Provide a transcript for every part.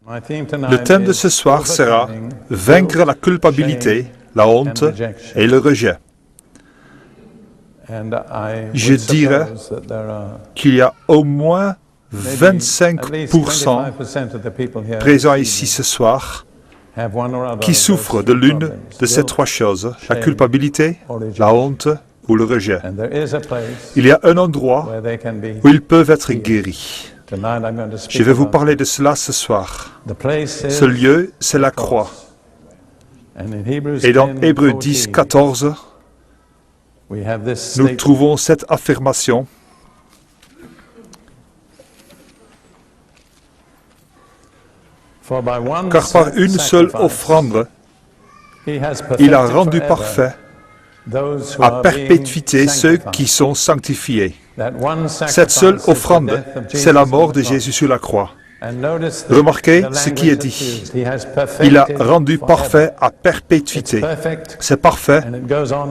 Le thème de ce soir sera « Vaincre la culpabilité, la honte et le rejet ». Je dirais qu'il y a au moins 25% présents ici ce soir qui souffrent de l'une de ces trois choses, la culpabilité, la honte ou le rejet. Il y a un endroit où ils peuvent être guéris. Je vais vous parler de cela ce soir. Ce lieu, c'est la croix. Et dans Hébreux 10, 14, nous trouvons cette affirmation. Car par une seule offrande, il a rendu parfait à perpétuité ceux qui sont sanctifiés. Cette seule offrande, c'est la mort de Jésus sur la croix. Remarquez ce qui est dit. Il a rendu parfait à perpétuité. C'est parfait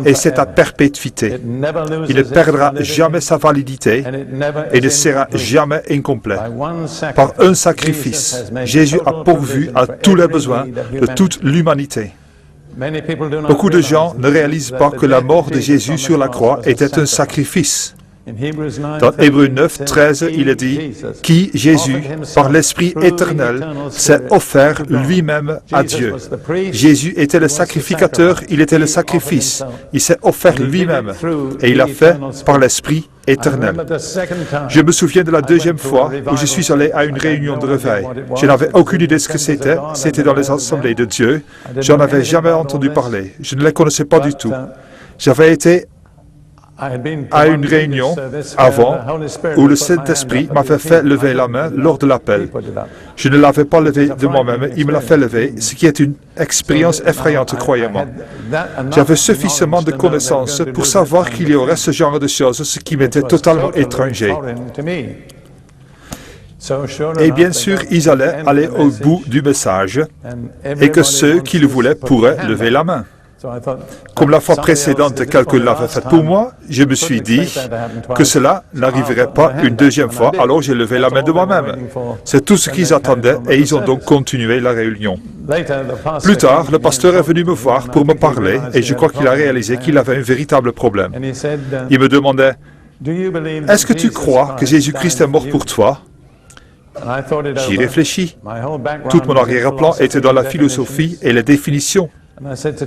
et c'est à perpétuité. Il ne perdra jamais sa validité et ne sera jamais incomplet. Par un sacrifice, Jésus a pourvu à tous les besoins de toute l'humanité. Beaucoup de gens ne réalisent pas que la mort de Jésus sur la croix était un sacrifice. Dans Hébreux 9, 13, il est dit « Qui, Jésus, par l'Esprit éternel, s'est offert lui-même à Dieu. » Jésus était le sacrificateur, il était le sacrifice. Il s'est offert lui-même et il l'a fait par l'Esprit éternel. Je me souviens de la deuxième fois où je suis allé à une réunion de réveil. Je n'avais aucune idée de ce que c'était. C'était dans les assemblées de Dieu. Je n'en avais jamais entendu parler. Je ne les connaissais pas du tout. J'avais été à une réunion avant où le Saint-Esprit m'avait fait lever la main lors de l'appel. Je ne l'avais pas levé de moi-même, il me l'a fait lever, ce qui est une expérience effrayante, croyez-moi. J'avais suffisamment de connaissances pour savoir qu'il y aurait ce genre de choses, ce qui m'était totalement étranger. Et bien sûr, ils allaient aller au bout du message et que ceux qui le voulaient pourraient lever la main. Comme la fois précédente, quelqu'un l'avait fait pour moi, je me suis dit que cela n'arriverait pas une deuxième fois, alors j'ai levé la main de moi-même. C'est tout ce qu'ils attendaient et ils ont donc continué la réunion. Plus tard, le pasteur est venu me voir pour me parler et je crois qu'il a réalisé qu'il avait un véritable problème. Il me demandait « Est-ce que tu crois que Jésus-Christ est mort pour toi ?» J'y réfléchis. Tout mon arrière-plan était dans la philosophie et les définitions.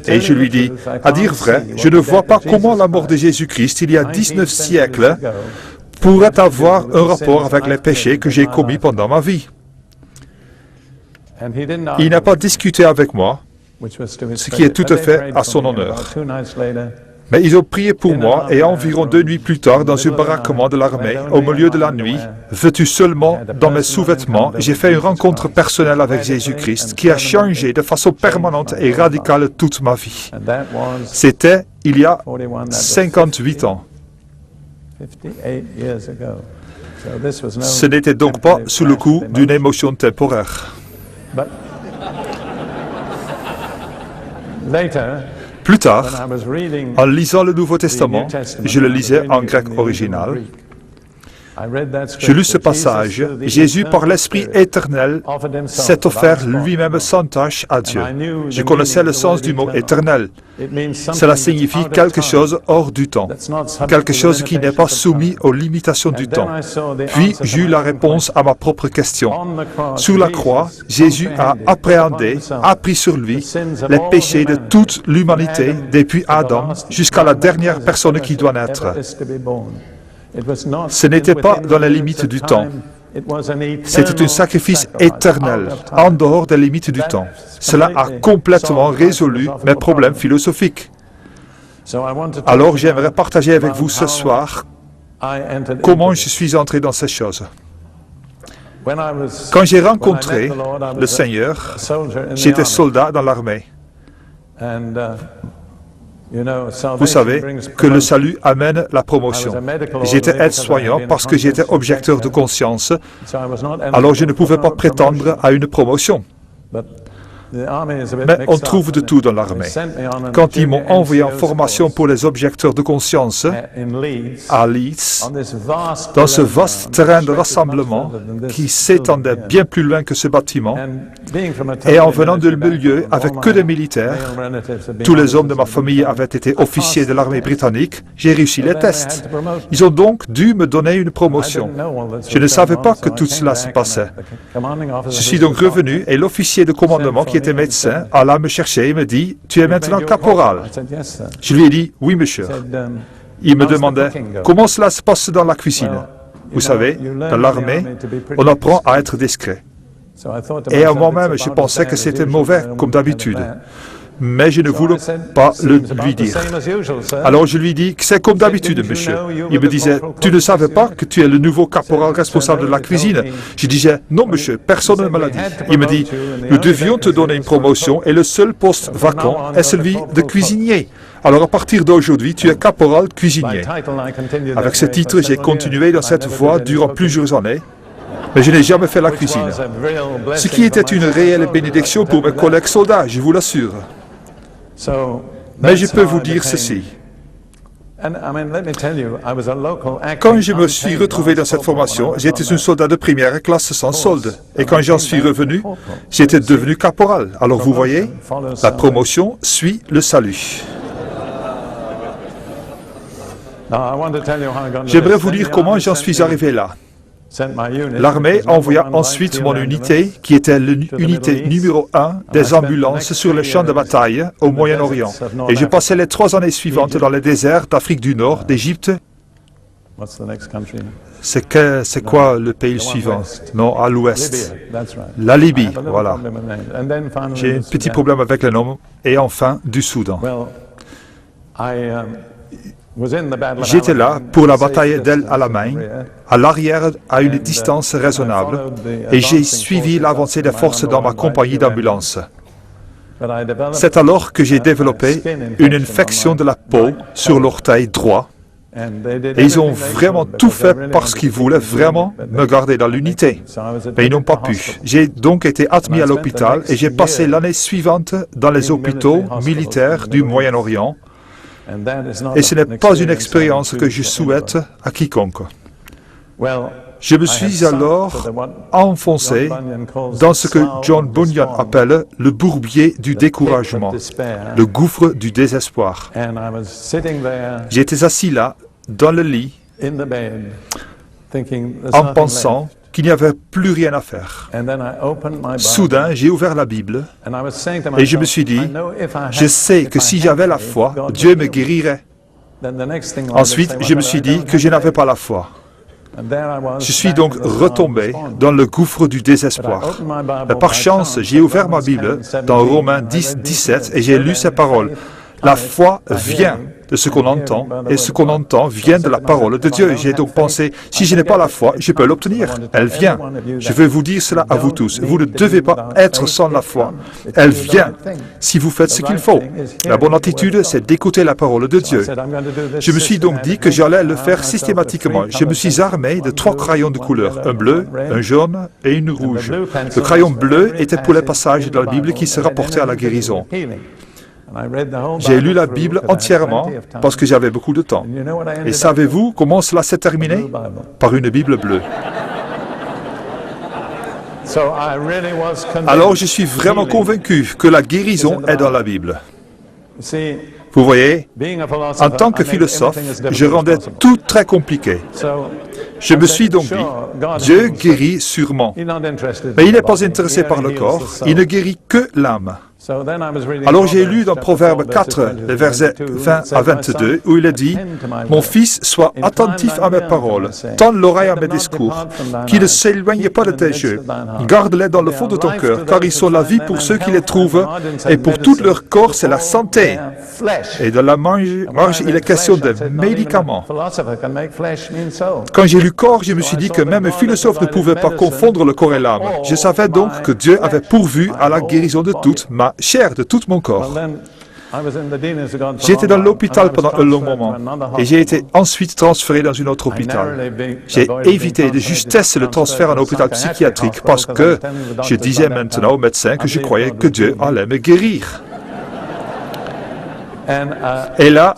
Et je lui dis, à dire vrai, je ne vois pas comment la mort de Jésus-Christ, il y a 19 siècles, pourrait avoir un rapport avec les péchés que j'ai commis pendant ma vie. Il n'a pas discuté avec moi, ce qui est tout à fait à son honneur. Mais ils ont prié pour moi et environ 2 nuits plus tard, dans un baraquement de l'armée, au milieu de la nuit, vêtu seulement dans mes sous-vêtements, j'ai fait une rencontre personnelle avec Jésus-Christ qui a changé de façon permanente et radicale toute ma vie. C'était il y a 58 ans. Ce n'était donc pas sous le coup d'une émotion temporaire. Plus tard, en lisant le Nouveau Testament, je le lisais en grec original, je lus ce passage, Jésus, par l'Esprit éternel, s'est offert lui-même sans tâche à Dieu. Je connaissais le sens du mot éternel. Cela signifie quelque chose hors du temps, quelque chose qui n'est pas soumis aux limitations du temps. Puis j'eus la réponse à ma propre question. Sur la croix, Jésus a appréhendé, a pris sur lui les péchés de toute l'humanité, depuis Adam jusqu'à la dernière personne qui doit naître. Ce n'était pas dans les limites du temps. C'était un sacrifice éternel, en dehors des limites du temps. Cela a complètement résolu mes problèmes philosophiques. Alors j'aimerais partager avec vous ce soir comment je suis entré dans ces choses. Quand j'ai rencontré le Seigneur, j'étais soldat dans l'armée. Vous savez que le salut amène la promotion. J'étais aide-soignant parce que j'étais objecteur de conscience, alors je ne pouvais pas prétendre à une promotion. Mais on trouve de tout dans l'armée. Quand ils m'ont envoyé en formation pour les objecteurs de conscience à Leeds, dans ce vaste terrain de rassemblement qui s'étendait bien plus loin que ce bâtiment, et en venant de milieu avec que des militaires, tous les hommes de ma famille avaient été officiers de l'armée britannique, j'ai réussi les tests. Ils ont donc dû me donner une promotion. Je ne savais pas que tout cela se passait. Je suis donc revenu et l'officier de commandement qui était médecin alla me chercher et me dit « Tu es maintenant caporal ». Je lui ai dit « Oui, monsieur ». Il me demandait « Comment cela se passe dans la cuisine ?» Vous savez, dans l'armée, on apprend à être discret. Et à moi-même, je pensais que c'était mauvais, comme d'habitude. Mais je ne voulais pas le lui dire. Alors je lui dis que c'est comme d'habitude, monsieur. Il me disait, tu ne savais pas que tu es le nouveau caporal responsable de la cuisine? Je disais, non, monsieur, personne ne me l'a dit. Il me dit, nous devions te donner une promotion et le seul poste vacant est celui de cuisinier. Alors à partir d'aujourd'hui, tu es caporal cuisinier. Avec ce titre, j'ai continué dans cette voie durant plusieurs années. Mais je n'ai jamais fait la cuisine. Ce qui était une réelle bénédiction pour mes collègues soldats, je vous l'assure. Mais je peux vous dire ceci. Quand je me suis retrouvé dans cette formation, j'étais un soldat de première classe sans solde. Et quand j'en suis revenu, j'étais devenu caporal. Alors vous voyez, la promotion suit le salut. J'aimerais vous dire comment j'en suis arrivé là. L'armée envoya ensuite mon unité, qui était l'unité numéro 1 des ambulances sur les champs de bataille au Moyen-Orient. Et je passais les 3 années suivantes dans les déserts d'Afrique du Nord, d'Égypte. C'est quoi le pays suivant? Non, à l'ouest. La Libye, voilà. J'ai un petit problème avec le nom. Et enfin, du Soudan. J'étais là pour la bataille d'El Alamein, à l'arrière à une distance raisonnable, et j'ai suivi l'avancée des forces dans ma compagnie d'ambulance. C'est alors que j'ai développé une infection de la peau sur l'orteil droit, et ils ont vraiment tout fait parce qu'ils voulaient vraiment me garder dans l'unité. Mais ils n'ont pas pu. J'ai donc été admis à l'hôpital et j'ai passé l'année suivante dans les hôpitaux militaires du Moyen-Orient. Et ce n'est pas une expérience que je souhaite à quiconque. Je me suis alors enfoncé dans ce que John Bunyan appelle le bourbier du découragement, le gouffre du désespoir. J'étais assis là, dans le lit, en pensant qu'il n'y avait plus rien à faire. Soudain, j'ai ouvert la Bible et je me suis dit, je sais que si j'avais la foi, Dieu me guérirait. Ensuite, je me suis dit que je n'avais pas la foi. Je suis donc retombé dans le gouffre du désespoir. Mais par chance, j'ai ouvert ma Bible dans Romains 10, 17 et j'ai lu ces paroles. La foi vient de ce qu'on entend, et ce qu'on entend vient de la parole de Dieu. J'ai donc pensé, si je n'ai pas la foi, je peux l'obtenir. Elle vient. Je veux vous dire cela à vous tous. Vous ne devez pas être sans la foi. Elle vient, si vous faites ce qu'il faut. La bonne attitude, c'est d'écouter la parole de Dieu. Je me suis donc dit que j'allais le faire systématiquement. Je me suis armé de 3 crayons de couleur, un bleu, un jaune et une rouge. Le crayon bleu était pour les passages de la Bible qui se rapportaient à la guérison. J'ai lu la Bible entièrement parce que j'avais beaucoup de temps. Et savez-vous comment cela s'est terminé? Par une Bible bleue. Alors je suis vraiment convaincu que la guérison est dans la Bible. Vous voyez, en tant que philosophe, je rendais tout très compliqué. Je me suis donc dit, Dieu guérit sûrement. Mais il n'est pas intéressé par le corps, il ne guérit que l'âme. Alors j'ai lu dans Proverbe 4, les versets 20 à 22, où il est dit « Mon fils, sois attentif à mes paroles, tends l'oreille à mes discours, qu'ils ne s'éloignent pas de tes yeux. Garde-les dans le fond de ton cœur, car ils sont la vie pour ceux qui les trouvent, et pour tout leur corps, c'est la santé. » Et dans la marge, il est question de médicaments. Quand j'ai lu corps, je me suis dit que même un philosophe ne pouvait pas confondre le corps et l'âme. Je savais donc que Dieu avait pourvu à la guérison de toute ma chair, de tout mon corps. J'étais dans l'hôpital pendant un long moment et j'ai été ensuite transféré dans un autre hôpital. J'ai évité de justesse le transfert en hôpital psychiatrique parce que je disais maintenant au médecin que je croyais que Dieu allait me guérir. Et là,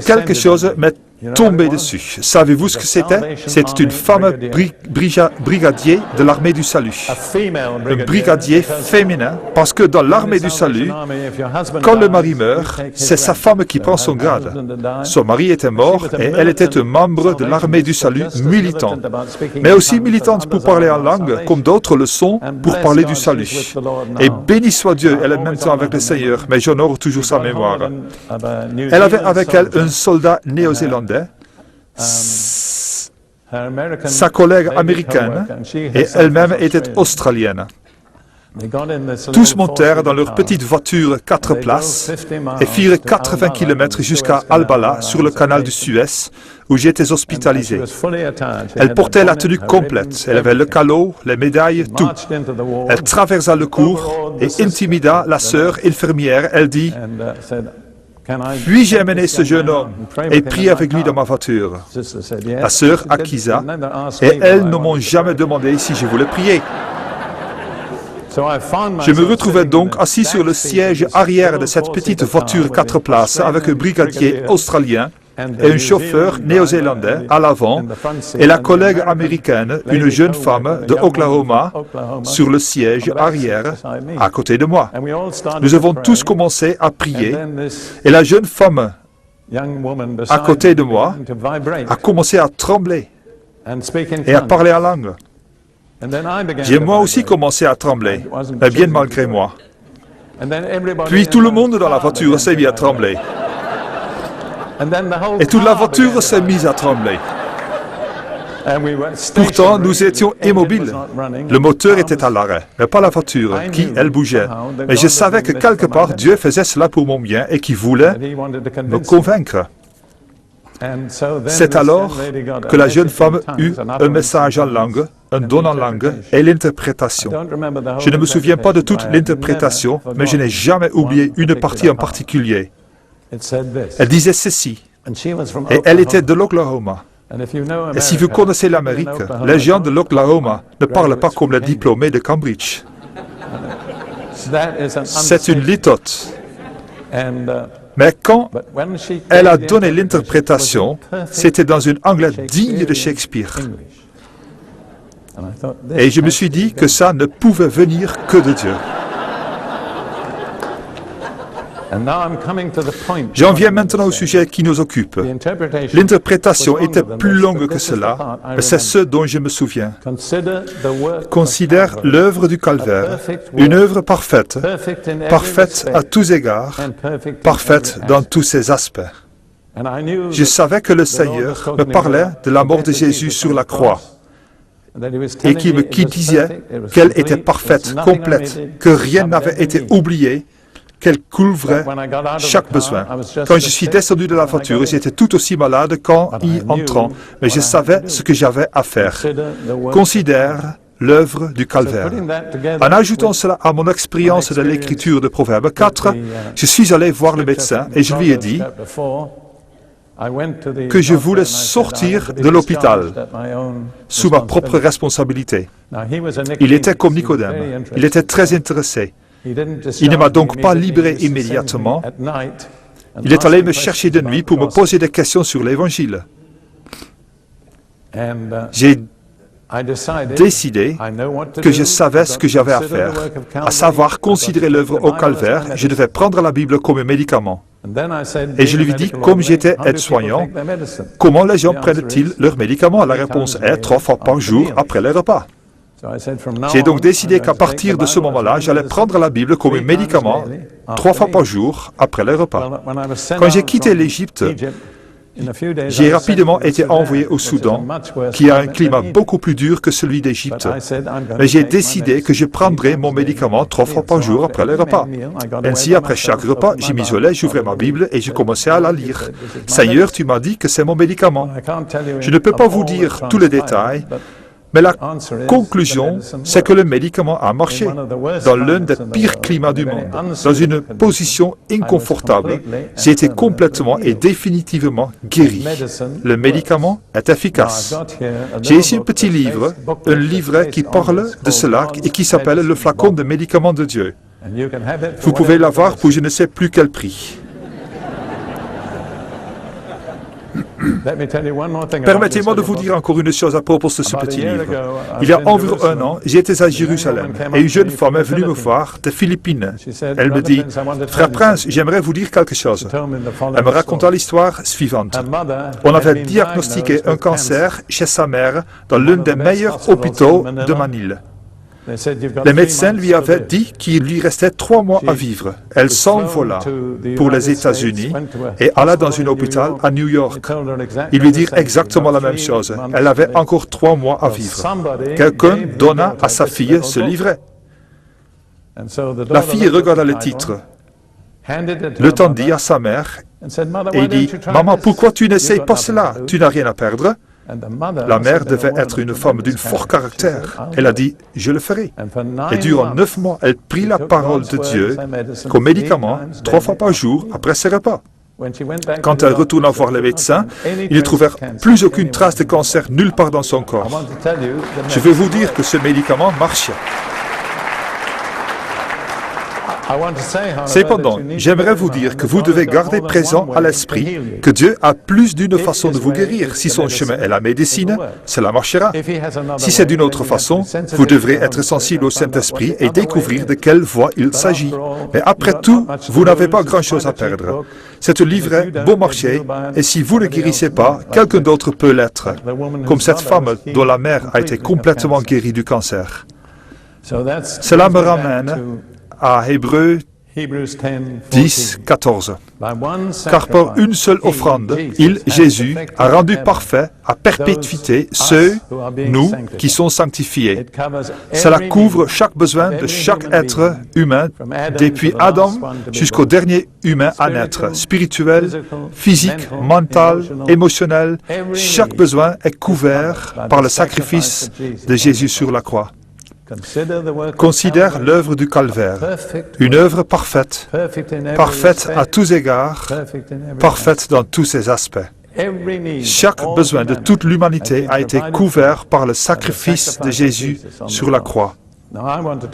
quelque chose m'est tombé dessus. Savez-vous ce que c'était? C'était une femme brigadier de l'armée du salut. Un brigadier féminin, parce que dans l'armée du salut, quand le mari meurt, c'est sa femme qui prend son grade. Son mari était mort et elle était un membre de l'armée du salut militante, mais aussi militante pour parler en langue, comme d'autres le sont pour parler du salut. Et béni soit Dieu, elle est maintenant avec le Seigneur, mais j'honore toujours sa mémoire. Elle avait avec elle un soldat néo-zélandais, sa collègue américaine, et elle-même était australienne. Tous montèrent dans leur petite voiture 4 places et firent 80 km jusqu'à Albala, sur le canal de Suez, où j'étais hospitalisé. Elle portait la tenue complète. Elle avait le calot, les médailles, tout. Elle traversa le cours et intimida la sœur infirmière. Elle dit: « Puis-je amener ce jeune homme et prier avec lui dans ma voiture ?» La sœur acquiesça et elles ne m'ont jamais demandé si je voulais prier. Je me retrouvais donc assis sur le siège arrière de cette petite voiture 4 places avec un brigadier australien et un chauffeur néo-zélandais à l'avant et la collègue américaine, une jeune femme de Oklahoma, sur le siège arrière à côté de moi. Nous avons tous commencé à prier et la jeune femme à côté de moi a commencé à trembler et à parler en langue. J'ai moi aussi commencé à trembler, mais bien malgré moi. Puis tout le monde dans la voiture s'est mis à trembler. Et toute la voiture s'est mise à trembler. Pourtant, nous étions immobiles. Le moteur était à l'arrêt, mais pas la voiture, qui, elle, bougeait. Mais je savais que quelque part, Dieu faisait cela pour mon bien et qu'il voulait me convaincre. C'est alors que la jeune femme eut un message en langue, un don en langue et l'interprétation. Je ne me souviens pas de toute l'interprétation, mais je n'ai jamais oublié une partie en particulier. Elle disait ceci, et elle était de l'Oklahoma. Et si vous connaissez l'Amérique, les gens de l'Oklahoma ne parlent pas comme les diplômés de Cambridge. C'est une litote. Mais quand elle a donné l'interprétation, c'était dans un anglais digne de Shakespeare. Et je me suis dit que ça ne pouvait venir que de Dieu. J'en viens maintenant au sujet qui nous occupe. L'interprétation était plus longue que cela, mais c'est ce dont je me souviens. Considère l'œuvre du Calvaire, une œuvre parfaite, parfaite à tous égards, parfaite dans tous ses aspects. Je savais que le Seigneur me parlait de la mort de Jésus sur la croix, et qui disait qu'elle était parfaite, complète, que rien n'avait été oublié, qu'elle couvrait chaque besoin. Quand je suis descendu de la voiture, j'étais tout aussi malade qu'en y entrant, mais je savais ce que j'avais à faire. Considère l'œuvre du Calvaire. En ajoutant cela à mon expérience de l'écriture de Proverbe 4, je suis allé voir le médecin et je lui ai dit que je voulais sortir de l'hôpital sous ma propre responsabilité. Il était comme Nicodème. Il était très intéressé. Il ne m'a donc pas libéré immédiatement. Il est allé me chercher de nuit pour me poser des questions sur l'Évangile. J'ai décidé que je savais ce que j'avais à faire, à savoir considérer l'œuvre au Calvaire. Je devais prendre la Bible comme un médicament. Et je lui ai dit, comme j'étais aide-soignant, comment les gens prennent-ils leurs médicaments? La réponse est 3 fois par jour après les repas. J'ai donc décidé qu'à partir de ce moment-là, j'allais prendre la Bible comme un médicament 3 fois par jour après les repas. Quand j'ai quitté l'Égypte, j'ai rapidement été envoyé au Soudan, qui a un climat beaucoup plus dur que celui d'Égypte. Mais j'ai décidé que je prendrais mon médicament 3 fois par jour après les repas. Ainsi, après chaque repas, je m'isolais, j'ouvrais ma Bible et je commençais à la lire. « Seigneur, tu m'as dit que c'est mon médicament. » Je ne peux pas vous dire tous les détails, Mais la conclusion, c'est que le médicament a marché dans l'un des pires climats du monde, dans une position inconfortable. J'ai été complètement et définitivement guéri. Le médicament est efficace. J'ai ici un petit livre, un livret qui parle de cela et qui s'appelle « Le flacon de médicaments de Dieu ». Vous pouvez l'avoir pour je ne sais plus quel prix. Permettez-moi de vous dire encore une chose à propos de ce petit livre. Il y a environ 1 an, j'étais à Jérusalem et une jeune femme est venue me voir des Philippines. Elle me dit, « Frère Prince, j'aimerais vous dire quelque chose. » Elle me raconta l'histoire suivante. On avait diagnostiqué un cancer chez sa mère dans l'un des meilleurs hôpitaux de Manille. Les médecins lui avaient dit qu'il lui restait 3 mois à vivre. Elle s'envola pour les États-Unis et alla dans un hôpital à New York. Ils lui dirent exactement la même chose. Elle avait encore 3 mois à vivre. Quelqu'un donna à sa fille ce livret. La fille regarda le titre, le tendit à sa mère et dit « Maman, pourquoi tu n'essayes pas cela? Tu n'as rien à perdre. » La mère devait être une femme d'un fort caractère. Elle a dit, je le ferai. Et durant 9 mois, elle prit la parole de Dieu comme médicament 3 fois par jour après ses repas. Quand elle retourna voir les médecins, ils ne trouvèrent plus aucune trace de cancer nulle part dans son corps. Je veux vous dire que ce médicament marchait. Cependant, j'aimerais vous dire que vous devez garder présent à l'esprit que Dieu a plus d'une façon de vous guérir. Si son chemin est la médecine, cela marchera. Si c'est d'une autre façon, vous devrez être sensible au Saint-Esprit et découvrir de quelle voie il s'agit. Mais après tout, vous n'avez pas grand-chose à perdre. C'est un livret bon marché, et si vous ne guérissez pas, quelqu'un d'autre peut l'être, comme cette femme dont la mère a été complètement guérie du cancer. Cela me ramène à Hébreux 10, 14. Car par une seule offrande, il, Jésus, a rendu parfait à perpétuité ceux, nous, qui sont sanctifiés. Cela couvre chaque besoin de chaque être humain, depuis Adam jusqu'au dernier humain à naître, spirituel, physique, mental, émotionnel. Chaque besoin est couvert par le sacrifice de Jésus sur la croix. Considère l'œuvre du calvaire, une œuvre parfaite, parfaite à tous égards, parfaite dans tous ses aspects. Chaque besoin de toute l'humanité a été couvert par le sacrifice de Jésus sur la croix.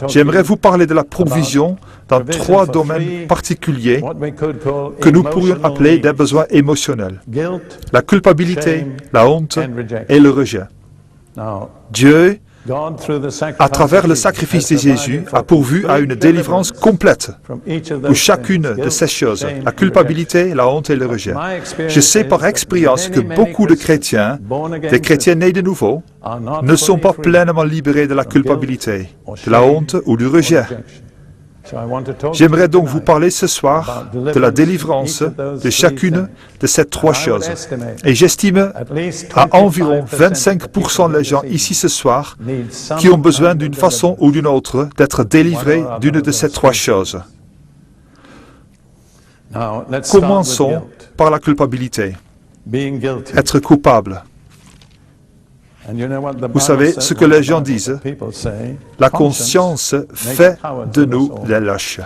J'aimerais vous parler de la provision dans 3 domaines particuliers que nous pourrions appeler des besoins émotionnels: la culpabilité, la honte et le rejet. Dieu, à travers le sacrifice de Jésus, a pourvu à une délivrance complète pour chacune de ces choses, la culpabilité, la honte et le rejet. Je sais par expérience que beaucoup de chrétiens, des chrétiens nés de nouveau, ne sont pas pleinement libérés de la culpabilité, de la honte ou du rejet. J'aimerais donc vous parler ce soir de la délivrance de chacune de ces 3 choses. Et j'estime à environ 25% des gens ici ce soir qui ont besoin d'une façon ou d'une autre d'être délivrés d'une de ces 3 choses. Commençons par la culpabilité. Être coupable. Vous savez ce que les gens disent? La conscience fait de nous des lâches.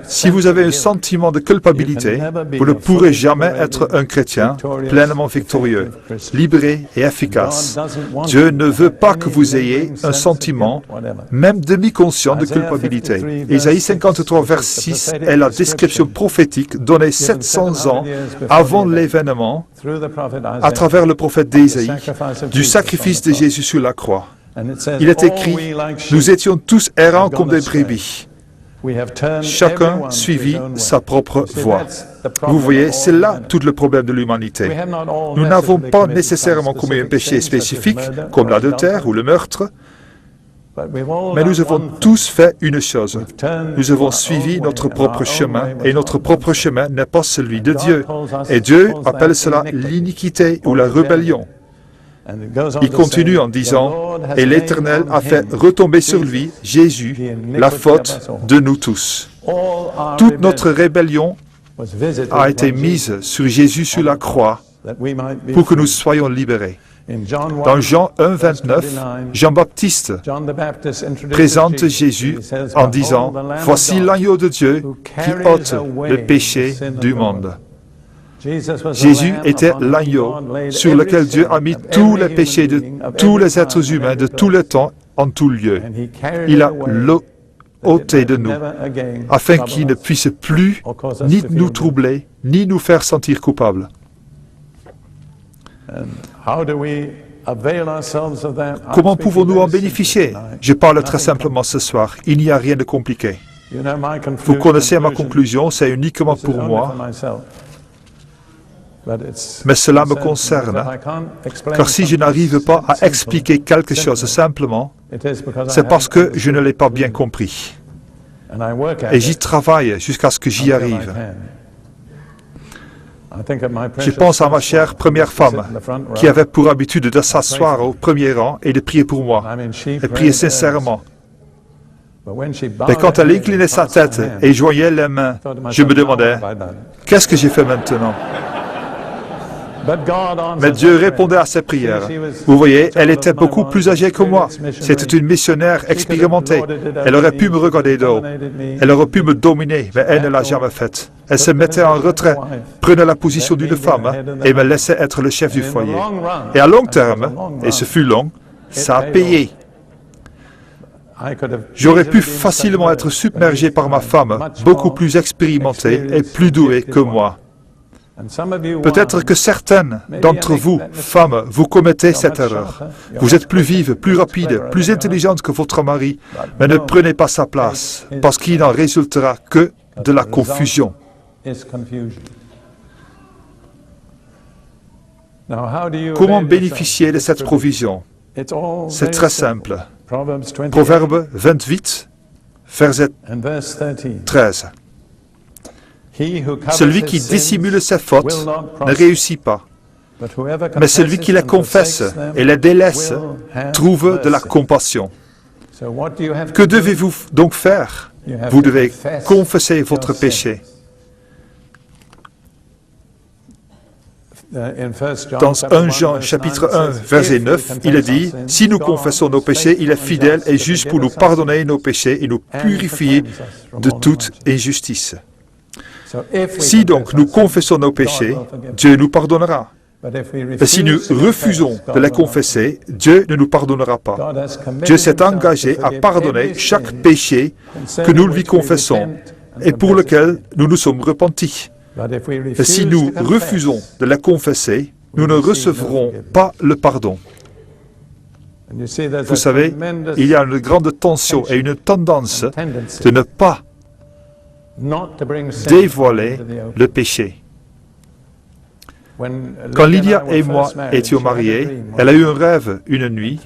Si vous avez un sentiment de culpabilité, vous ne pourrez jamais être un chrétien pleinement victorieux, libéré et efficace. Dieu ne veut pas que vous ayez un sentiment, même demi-conscient de culpabilité. Ésaïe 53, verset 6 est la description prophétique donnée 700 ans avant l'événement, à travers le prophète d'Ésaïe, du sacrifice de Jésus sur la croix. Il est écrit, « Nous étions tous errants comme des brebis. Chacun suivit sa propre voie. » Vous voyez, c'est là tout le problème de l'humanité. Nous n'avons pas nécessairement commis un péché spécifique, comme l'adultère ou le meurtre, mais nous avons tous fait une chose. Nous avons suivi notre propre chemin, et notre propre chemin n'est pas celui de Dieu. Et Dieu appelle cela l'iniquité ou la rébellion. Il continue en disant, « Et l'Éternel a fait retomber sur lui, Jésus, la faute de nous tous. » Toute notre rébellion a été mise sur Jésus sur la croix pour que nous soyons libérés. Dans Jean 1, 29, Jean-Baptiste présente Jésus en disant « Voici l'agneau de Dieu qui ôte le péché du monde ». Jésus était l'agneau sur lequel Dieu a mis tous les péchés de tous les êtres humains de tout le temps, en tout lieu. Il a ôté de nous, afin qu'il ne puisse plus ni nous troubler, ni nous faire sentir coupables. Comment pouvons-nous en bénéficier? Je parle très simplement ce soir. Il n'y a rien de compliqué. Vous connaissez ma conclusion, c'est uniquement pour moi. Mais cela me concerne, car si je n'arrive pas à expliquer quelque chose simplement, c'est parce que je ne l'ai pas bien compris. Et j'y travaille jusqu'à ce que j'y arrive. Je pense à ma chère première femme, qui avait pour habitude de s'asseoir au premier rang et de prier pour moi. Elle priait sincèrement. Mais quand elle inclinait sa tête et joignait les mains, je me demandais, qu'est-ce que j'ai fait maintenant? Mais Dieu répondait à ses prières. Vous voyez, elle était beaucoup plus âgée que moi. C'était une missionnaire expérimentée. Elle aurait pu me regarder de haut. Elle aurait pu me dominer, mais elle ne l'a jamais fait. Elle se mettait en retrait, prenait la position d'une femme et me laissait être le chef du foyer. Et à long terme, et ce fut long, ça a payé. J'aurais pu facilement être submergé par ma femme, beaucoup plus expérimentée et plus douée que moi. Peut-être que certaines d'entre vous, femmes, vous commettez cette erreur. Vous êtes plus vive, plus rapide, plus intelligente que votre mari, mais ne prenez pas sa place, parce qu'il n'en résultera que de la confusion. Comment bénéficier de cette provision? C'est très simple. Proverbe 28, verset 13. Celui qui dissimule ses fautes ne réussit pas, mais celui qui les confesse et les délaisse trouve de la compassion. Que devez-vous donc faire? Vous devez confesser votre péché. Dans 1 Jean chapitre 1, verset 9, il est dit, « Si nous confessons nos péchés, il est fidèle et juste pour nous pardonner nos péchés et nous purifier de toute injustice. » Si donc nous confessons nos péchés, Dieu nous pardonnera. Mais si nous refusons de les confesser, Dieu ne nous pardonnera pas. Dieu s'est engagé à pardonner chaque péché que nous lui confessons et pour lequel nous nous sommes repentis. Et si nous refusons de les confesser, nous ne recevrons pas le pardon. Vous savez, il y a une grande tension et une tendance de ne pas dévoiler le péché. Quand Lydia et moi étions mariés, elle a eu un rêve une nuit,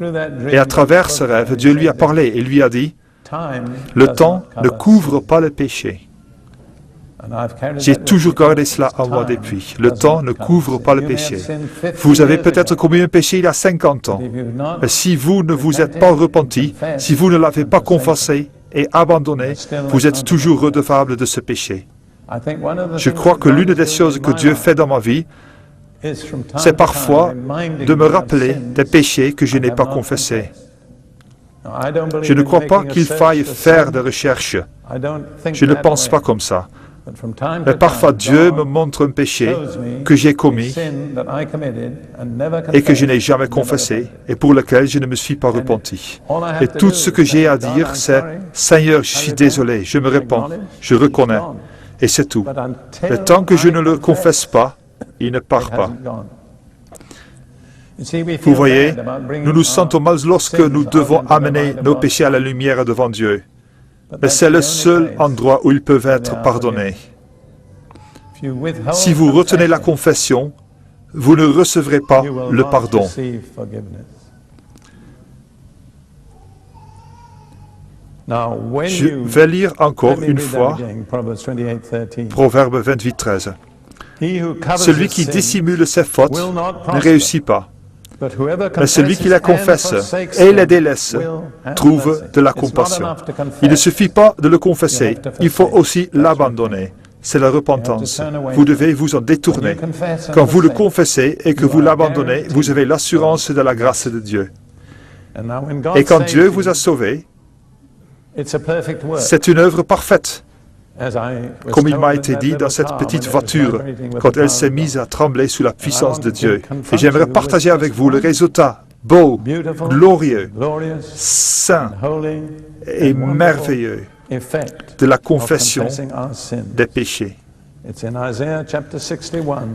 et à travers ce rêve, Dieu lui a parlé et lui a dit, « Le temps ne couvre pas le péché. » J'ai toujours gardé cela en moi depuis. Le temps ne couvre pas le péché. Vous avez peut-être commis un péché il y a 50 ans. Mais si vous ne vous êtes pas repenti, si vous ne l'avez pas confessé et abandonné, vous êtes toujours redevable de ce péché. Je crois que l'une des choses que Dieu fait dans ma vie, c'est parfois de me rappeler des péchés que je n'ai pas confessés. Je ne crois pas qu'il faille faire des recherches. Je ne pense pas comme ça. Mais parfois Dieu me montre un péché que j'ai commis et que je n'ai jamais confessé et pour lequel je ne me suis pas repenti. Et tout ce que j'ai à dire, c'est « Seigneur, je suis désolé, je me repens, je reconnais. » Et c'est tout. Mais tant que je ne le confesse pas, il ne part pas. Vous voyez, nous nous sentons mal lorsque nous devons amener nos péchés à la lumière devant Dieu. Mais c'est le seul endroit où ils peuvent être pardonnés. Si vous retenez la confession, vous ne recevrez pas le pardon. Je vais lire encore une fois Proverbe 28, 13. Celui qui dissimule ses fautes ne réussit pas. Mais celui qui la confesse et la délaisse trouve de la compassion. Il ne suffit pas de le confesser, il faut aussi l'abandonner. c'est la repentance. Vous devez vous en détourner. Quand vous le confessez et que vous l'abandonnez, vous avez l'assurance de la grâce de Dieu. Et quand Dieu vous a sauvé, c'est une œuvre parfaite. Comme il m'a été dit dans cette petite voiture, quand elle s'est mise à trembler sous la puissance de Dieu. Et j'aimerais partager avec vous le résultat beau, glorieux, saint et merveilleux de la confession des péchés.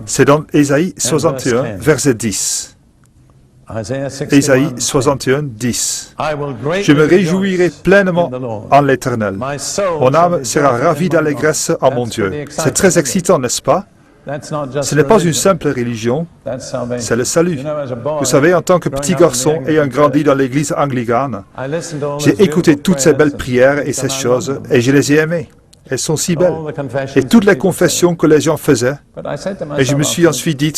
C'est dans Ésaïe 61, verset 10. Ésaïe 61, 10. Je me réjouirai pleinement en l'Éternel. Mon âme sera ravie d'allégresse en mon Dieu. C'est très excitant, n'est-ce pas? Ce n'est pas une simple religion, c'est le salut. Vous savez, en tant que petit garçon ayant grandi dans l'église anglicane, j'ai écouté toutes ces belles prières et ces choses, et je les ai aimées. Elles sont si belles. Et toutes les confessions que les gens faisaient, et je me suis ensuite dit,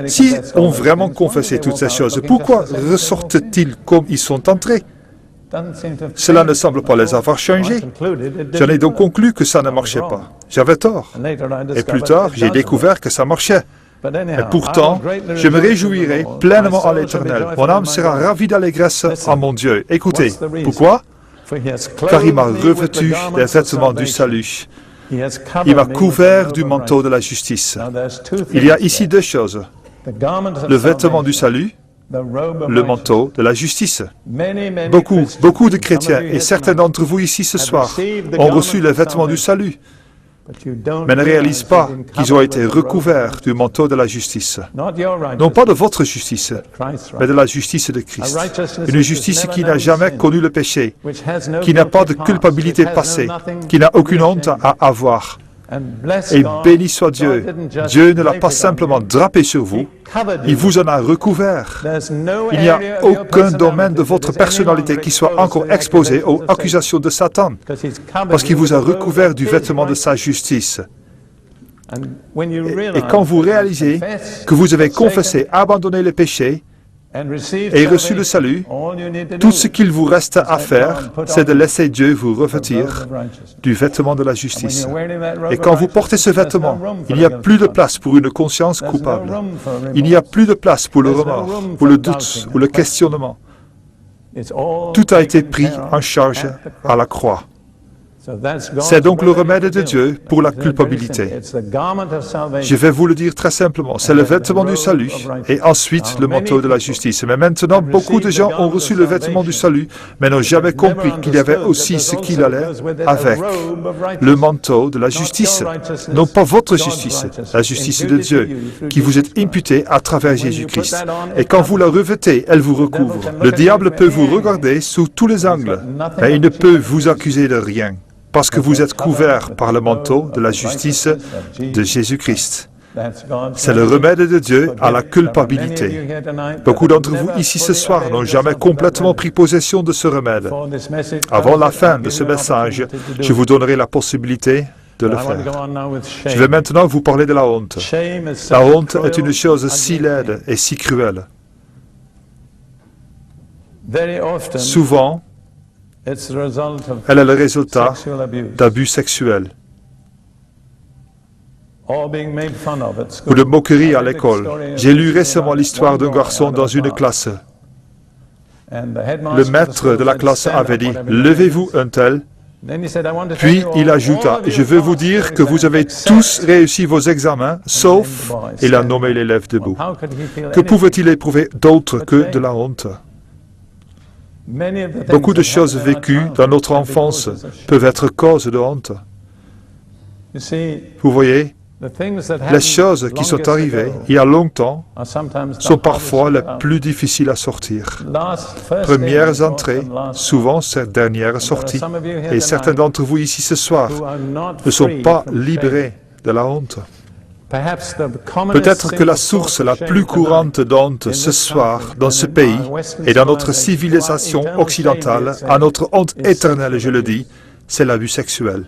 s'ils ont vraiment confessé toutes ces choses, pourquoi ressortent-ils comme ils sont entrés? Cela ne semble pas les avoir changés. J'en ai donc conclu que ça ne marchait pas. J'avais tort. Et plus tard, j'ai découvert que ça marchait. Et pourtant, je me réjouirai pleinement en l'Éternel. Mon âme sera ravie d'allégresse en mon Dieu. Écoutez, pourquoi? Car il m'a revêtu des vêtements du salut. Il m'a couvert du manteau de la justice. Il y a ici deux choses. Le vêtement du salut, le manteau de la justice. Beaucoup de chrétiens, et certains d'entre vous ici ce soir, ont reçu les vêtements du salut, mais ne réalisent pas qu'ils ont été recouverts du manteau de la justice. Non pas de votre justice, mais de la justice de Christ. Une justice qui n'a jamais connu le péché, qui n'a pas de culpabilité passée, qui n'a aucune honte à avoir. Et béni soit Dieu. Dieu ne l'a pas simplement drapé sur vous, il vous en a recouvert. Il n'y a aucun domaine de votre personnalité qui soit encore exposé aux accusations de Satan, parce qu'il vous a recouvert du vêtement de sa justice. Et quand vous réalisez que vous avez confessé, abandonné le péché, et reçu le salut, tout ce qu'il vous reste à faire, c'est de laisser Dieu vous revêtir du vêtement de la justice. Et quand vous portez ce vêtement, il n'y a plus de place pour une conscience coupable. Il n'y a plus de place pour le remords, pour le doute ou le questionnement. Tout a été pris en charge à la croix. C'est donc le remède de Dieu pour la culpabilité. Je vais vous le dire très simplement, c'est le vêtement du salut et ensuite le manteau de la justice. Mais maintenant, beaucoup de gens ont reçu le vêtement du salut, mais n'ont jamais compris qu'il y avait aussi ce qu'il allait avec, le manteau de la justice. Non pas votre justice, la justice de Dieu, qui vous est imputée à travers Jésus-Christ. Et quand vous la revêtez, elle vous recouvre. Le diable peut vous regarder sous tous les angles, mais il ne peut vous accuser de rien. Parce que vous êtes couverts par le manteau de la justice de Jésus-Christ. C'est le remède de Dieu à la culpabilité. Beaucoup d'entre vous ici ce soir n'ont jamais complètement pris possession de ce remède. Avant la fin de ce message, je vous donnerai la possibilité de le faire. Je vais maintenant vous parler de la honte. La honte est une chose si laide et si cruelle. Souvent, elle est le résultat d'abus sexuels ou de moqueries à l'école. J'ai lu récemment l'histoire d'un garçon dans une classe. Le maître de la classe avait dit « Levez-vous un tel ». Puis il ajouta « Je veux vous dire que vous avez tous réussi vos examens, sauf… » Il a nommé l'élève debout. Que pouvait-il éprouver d'autre que de la honte ? Beaucoup de choses vécues dans notre enfance peuvent être cause de honte. Vous voyez, les choses qui sont arrivées il y a longtemps sont parfois les plus difficiles à sortir. Premières entrées, souvent ces dernières sorties. Et certains d'entre vous ici ce soir ne sont pas libérés de la honte. Peut-être que la source la plus courante d'honte ce soir dans ce pays et dans notre civilisation occidentale, à notre honte éternelle, je le dis, c'est l'abus sexuel.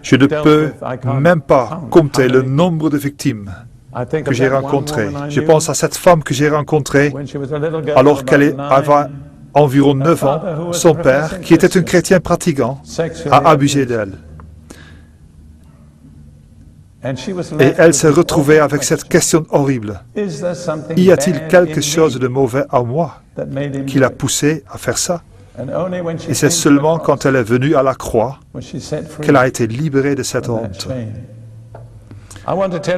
Je ne peux même pas compter le nombre de victimes que j'ai rencontrées. Je pense à cette femme que j'ai rencontrée alors qu'elle avait environ 9 ans. Son père, qui était un chrétien pratiquant, a abusé d'elle. Et elle s'est retrouvée avec cette question horrible. Y a-t-il quelque chose de mauvais en moi qui l'a poussée à faire ça? Et c'est seulement quand elle est venue à la croix qu'elle a été libérée de cette honte.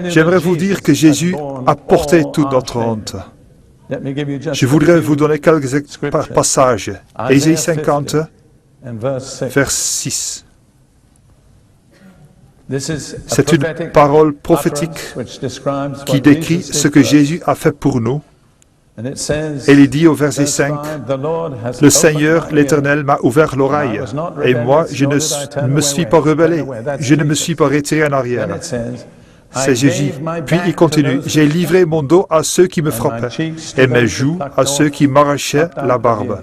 J'aimerais vous dire que Jésus a porté toute notre honte. Je voudrais vous donner quelques passages. Ésaïe 50, vers 6. C'est une parole prophétique qui décrit ce que Jésus a fait pour nous. Elle est dit au verset 5, « Le Seigneur, l'Éternel, m'a ouvert l'oreille, et moi, je ne me suis pas rebellé, je ne me suis pas retiré en arrière. » C'est Jésus. Puis il continue, « J'ai livré mon dos à ceux qui me frappaient, et mes joues à ceux qui m'arrachaient la barbe.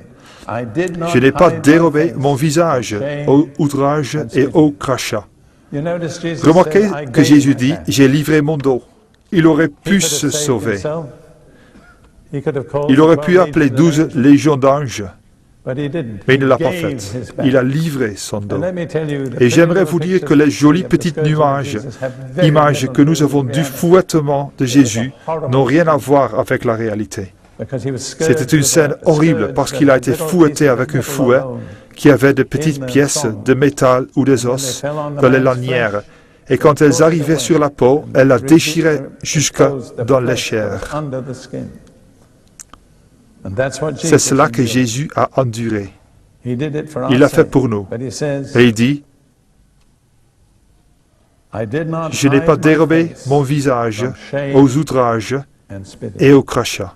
Je n'ai pas dérobé mon visage au outrage et au crachat. » Remarquez que Jésus dit, « J'ai livré mon dos. » Il aurait pu se sauver. Il aurait pu appeler 12 légions d'anges, mais il ne l'a pas fait. Il a livré son dos. Et j'aimerais vous dire que les jolies petites nuages, images que nous avons du fouettement de Jésus, n'ont rien à voir avec la réalité. C'était une scène horrible parce qu'il a été fouetté avec un fouet qui avait de petites pièces de métal ou des os dans les lanières. Et quand elles arrivaient sur la peau, elles la déchiraient jusque dans les chairs. C'est cela que Jésus a enduré. Il l'a fait pour nous. Et il dit, « Je n'ai pas dérobé mon visage aux outrages et aux crachats. »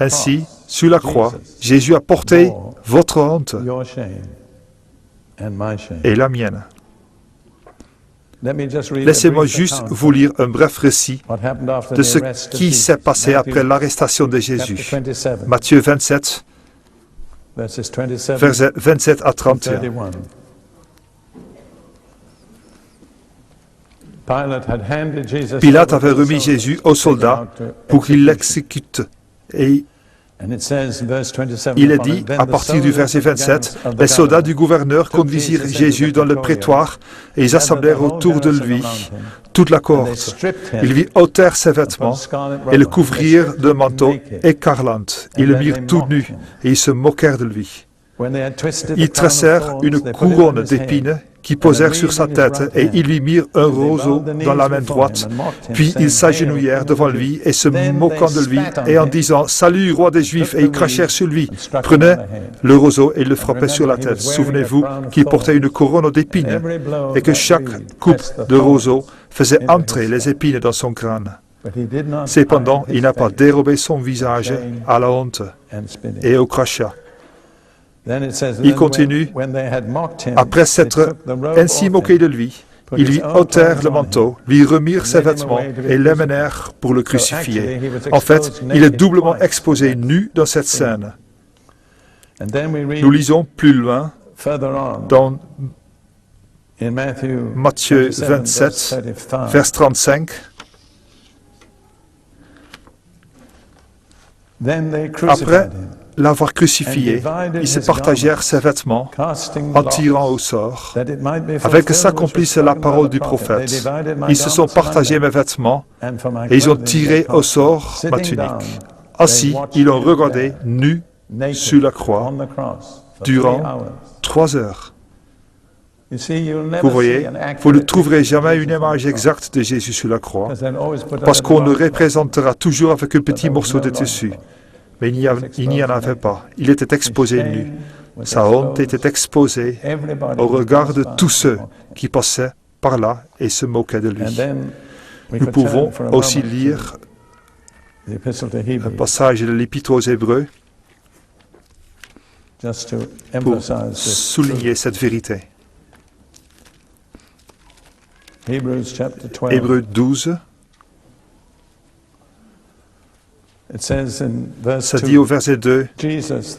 Ainsi, sur la croix, Jésus a porté votre honte et la mienne. Laissez-moi juste vous lire un bref récit de ce qui s'est passé après l'arrestation de Jésus. Matthieu 27, versets 27 à 31. Pilate avait remis Jésus aux soldats pour qu'ils l'exécutent. Et il est dit, à partir du verset 27, les soldats du gouverneur conduisirent Jésus dans le prétoire et ils assemblèrent autour de lui toute la cohorte. Ils lui ôtèrent ses vêtements et le couvrirent d'un manteau écarlate. Ils le mirent tout nu et ils se moquèrent de lui. Ils tressèrent une couronne d'épines qui posèrent sur sa tête, et ils lui mirent un roseau dans la main droite. Puis ils s'agenouillèrent devant lui, et se moquant de lui, et en disant « Salut, roi des Juifs !» et ils crachèrent sur lui, prenaient le roseau et le frappaient sur la tête. Souvenez-vous qu'il portait une couronne d'épines, et que chaque coupe de roseau faisait entrer les épines dans son crâne. Cependant, il n'a pas dérobé son visage à la honte et au crachat. Il continue, après s'être ainsi moqué de lui, ils lui ôtèrent le manteau, lui remirent ses vêtements et l'amenèrent pour le crucifier. En fait, il est doublement exposé nu dans cette scène. Nous lisons plus loin dans Matthieu 27, vers 35. Après l'avoir crucifié, ils se partagèrent ses vêtements en tirant au sort, afin que s'accomplisse la parole du prophète. Ils se sont partagés mes vêtements et ils ont tiré au sort ma tunique. Ainsi, ils l'ont regardé nu sur la croix durant 3 heures. Vous voyez, vous ne trouverez jamais une image exacte de Jésus sur la croix, parce qu'on le représentera toujours avec un petit morceau de tissu. Mais il n'y en avait pas. Il était exposé nu. Sa honte était exposée au regard de tous ceux qui passaient par là et se moquaient de lui. Nous pouvons aussi lire un passage de l'Épître aux Hébreux pour souligner cette vérité. Hébreux 12. Ça dit au verset 2,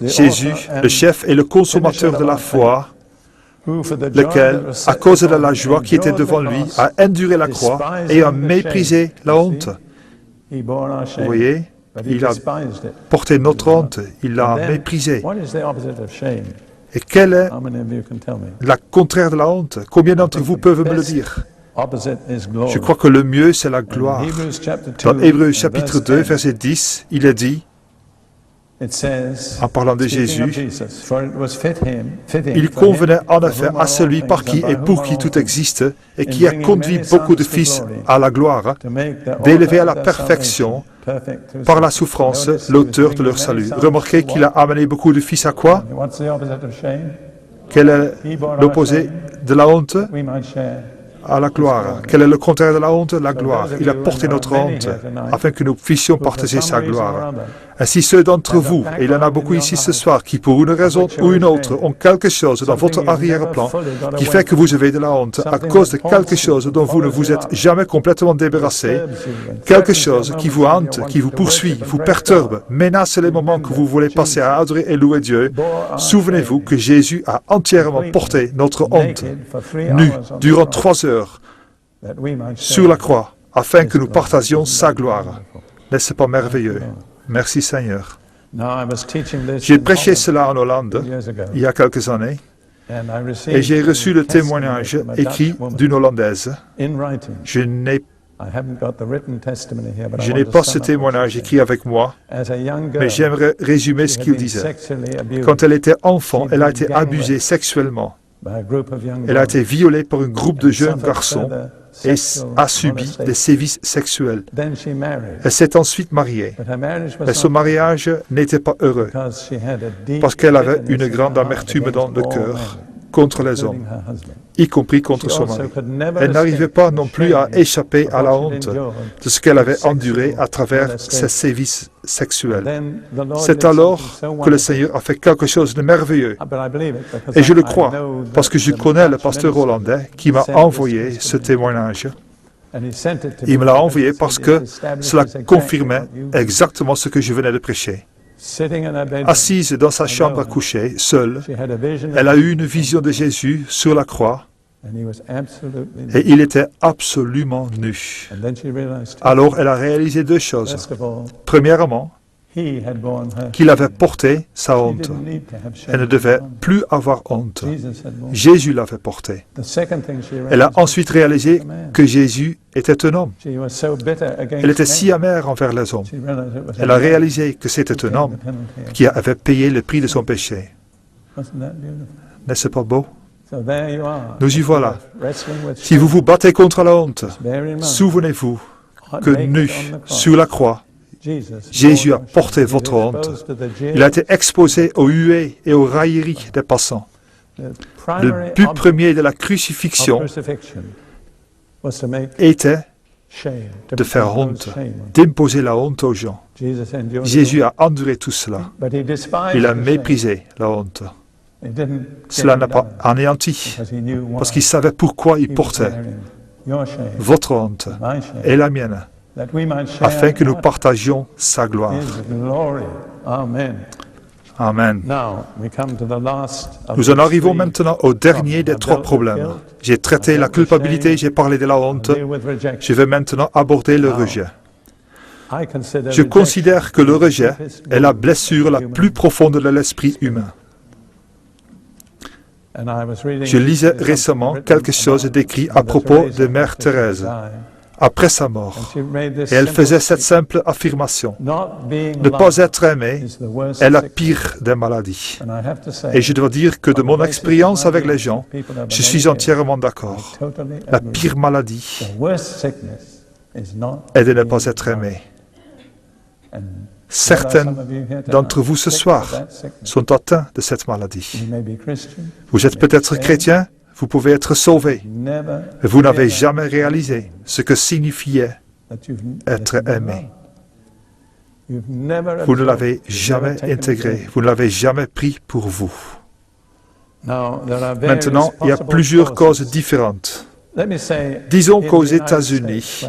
Jésus, le chef et le consommateur de la foi, lequel, à cause de la joie qui était devant lui, a enduré la croix et a méprisé la honte. Vous voyez, il a porté notre honte, il l'a méprisée. Et quel est le contraire de la honte? Combien d'entre vous peuvent me le dire? Je crois que le mieux, c'est la gloire. Dans Hébreux chapitre 2, verset 10, il est dit, en parlant de Jésus, il convenait en effet à celui par qui et pour qui tout existe et qui a conduit beaucoup de fils à la gloire, d'élever à la perfection par la souffrance l'auteur de leur salut. Remarquez qu'il a amené beaucoup de fils à quoi? Quel est l'opposé de la honte? À la gloire. Quel est le contraire de la honte? La gloire. Il a porté notre honte afin que nous puissions partager sa gloire. Ainsi, ceux d'entre vous, et il y en a beaucoup ici ce soir, qui pour une raison ou une autre ont quelque chose dans votre arrière-plan qui fait que vous avez de la honte à cause de quelque chose dont vous ne vous êtes jamais complètement débarrassé, quelque chose qui vous hante, qui vous poursuit, vous perturbe, menace les moments que vous voulez passer à adorer et louer Dieu, souvenez-vous que Jésus a entièrement porté notre honte, nu, durant 3 heures, sur la croix, afin que nous partagions sa gloire. N'est-ce pas merveilleux? Merci Seigneur. J'ai prêché cela en Hollande il y a quelques années et j'ai reçu le témoignage écrit d'une Hollandaise. Je n'ai pas ce témoignage écrit avec moi, mais j'aimerais résumer ce qu'il disait. Quand elle était enfant, elle a été abusée sexuellement. Elle a été violée par un groupe de jeunes garçons et a subi des sévices sexuels. Elle s'est ensuite mariée, mais son mariage n'était pas heureux parce qu'elle avait une grande amertume dans le cœur contre les hommes, y compris contre son mari. Elle n'arrivait pas non plus à échapper à la honte de ce qu'elle avait enduré à travers ses sévices sexuels. C'est alors que le Seigneur a fait quelque chose de merveilleux. Et je le crois, parce que je connais le pasteur hollandais qui m'a envoyé ce témoignage. Il me l'a envoyé parce que cela confirmait exactement ce que je venais de prêcher. Assise dans sa chambre à coucher, seule, elle a eu une vision de Jésus sur la croix et il était absolument nu. Alors elle a réalisé 2 choses. Premièrement, qu'il avait porté sa honte. Elle ne devait plus avoir honte. Jésus l'avait portée. Elle a ensuite réalisé que Jésus était un homme. Elle était si amère envers les hommes. Elle a réalisé que c'était un homme qui avait payé le prix de son péché. N'est-ce pas beau? Nous y voilà. Si vous vous battez contre la honte, souvenez-vous que nu sur la croix, Jésus a porté votre honte. Il a été exposé aux huées et aux railleries des passants. Le but premier de la crucifixion était de faire honte, d'imposer la honte aux gens. Jésus a enduré tout cela. Il a méprisé la honte. Cela n'a pas anéanti, parce qu'il savait pourquoi il portait votre honte et la mienne, afin que nous partagions sa gloire. Amen. Nous en arrivons maintenant au dernier des 3 problèmes. J'ai traité la culpabilité, j'ai parlé de la honte. Je vais maintenant aborder le rejet. Je considère que le rejet est la blessure la plus profonde de l'esprit humain. Je lisais récemment quelque chose d'écrit à propos de Mère Thérèse, après sa mort. Et elle faisait cette simple affirmation. Ne pas être aimé est la pire des maladies. Et je dois dire que de mon expérience avec les gens, je suis entièrement d'accord. La pire maladie est de ne pas être aimé. Certains d'entre vous ce soir sont atteints de cette maladie. Vous êtes peut-être chrétien, vous pouvez être sauvé, mais vous n'avez jamais réalisé ce que signifiait être aimé. Vous ne l'avez jamais intégré, vous ne l'avez jamais pris pour vous. Maintenant, il y a plusieurs causes différentes. Disons qu'aux États-Unis,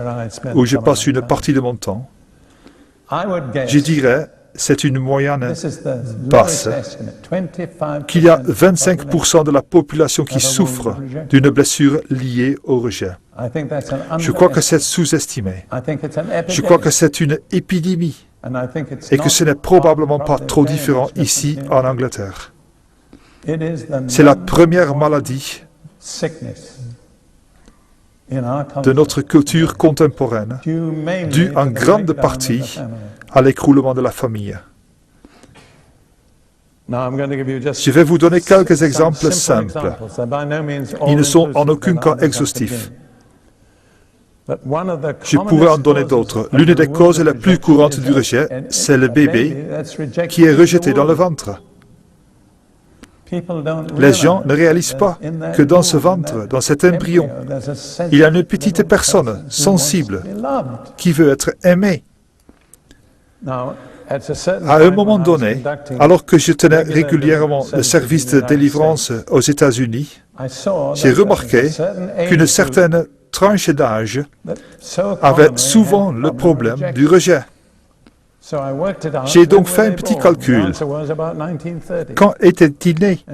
où je passe une partie de mon temps, je dirais, c'est une moyenne basse, qu'il y a 25% de la population qui souffre d'une blessure liée au rejet. Je crois que c'est sous-estimé. Je crois que c'est une épidémie et que ce n'est probablement pas trop différent ici en Angleterre. C'est la première maladie de notre culture contemporaine, due en grande partie à l'écroulement de la famille. Je vais vous donner quelques exemples simples. Ils ne sont en aucun cas exhaustifs. Je pourrais en donner d'autres. L'une des causes les plus courantes du rejet, c'est le bébé qui est rejeté dans le ventre. Les gens ne réalisent pas que dans ce ventre, dans cet embryon, il y a une petite personne sensible qui veut être aimée. À un moment donné, alors que je tenais régulièrement le service de délivrance aux États-Unis, j'ai remarqué qu'une certaine tranche d'âge avait souvent le problème du rejet. J'ai donc fait un petit calcul. Quand étaient-ils nés?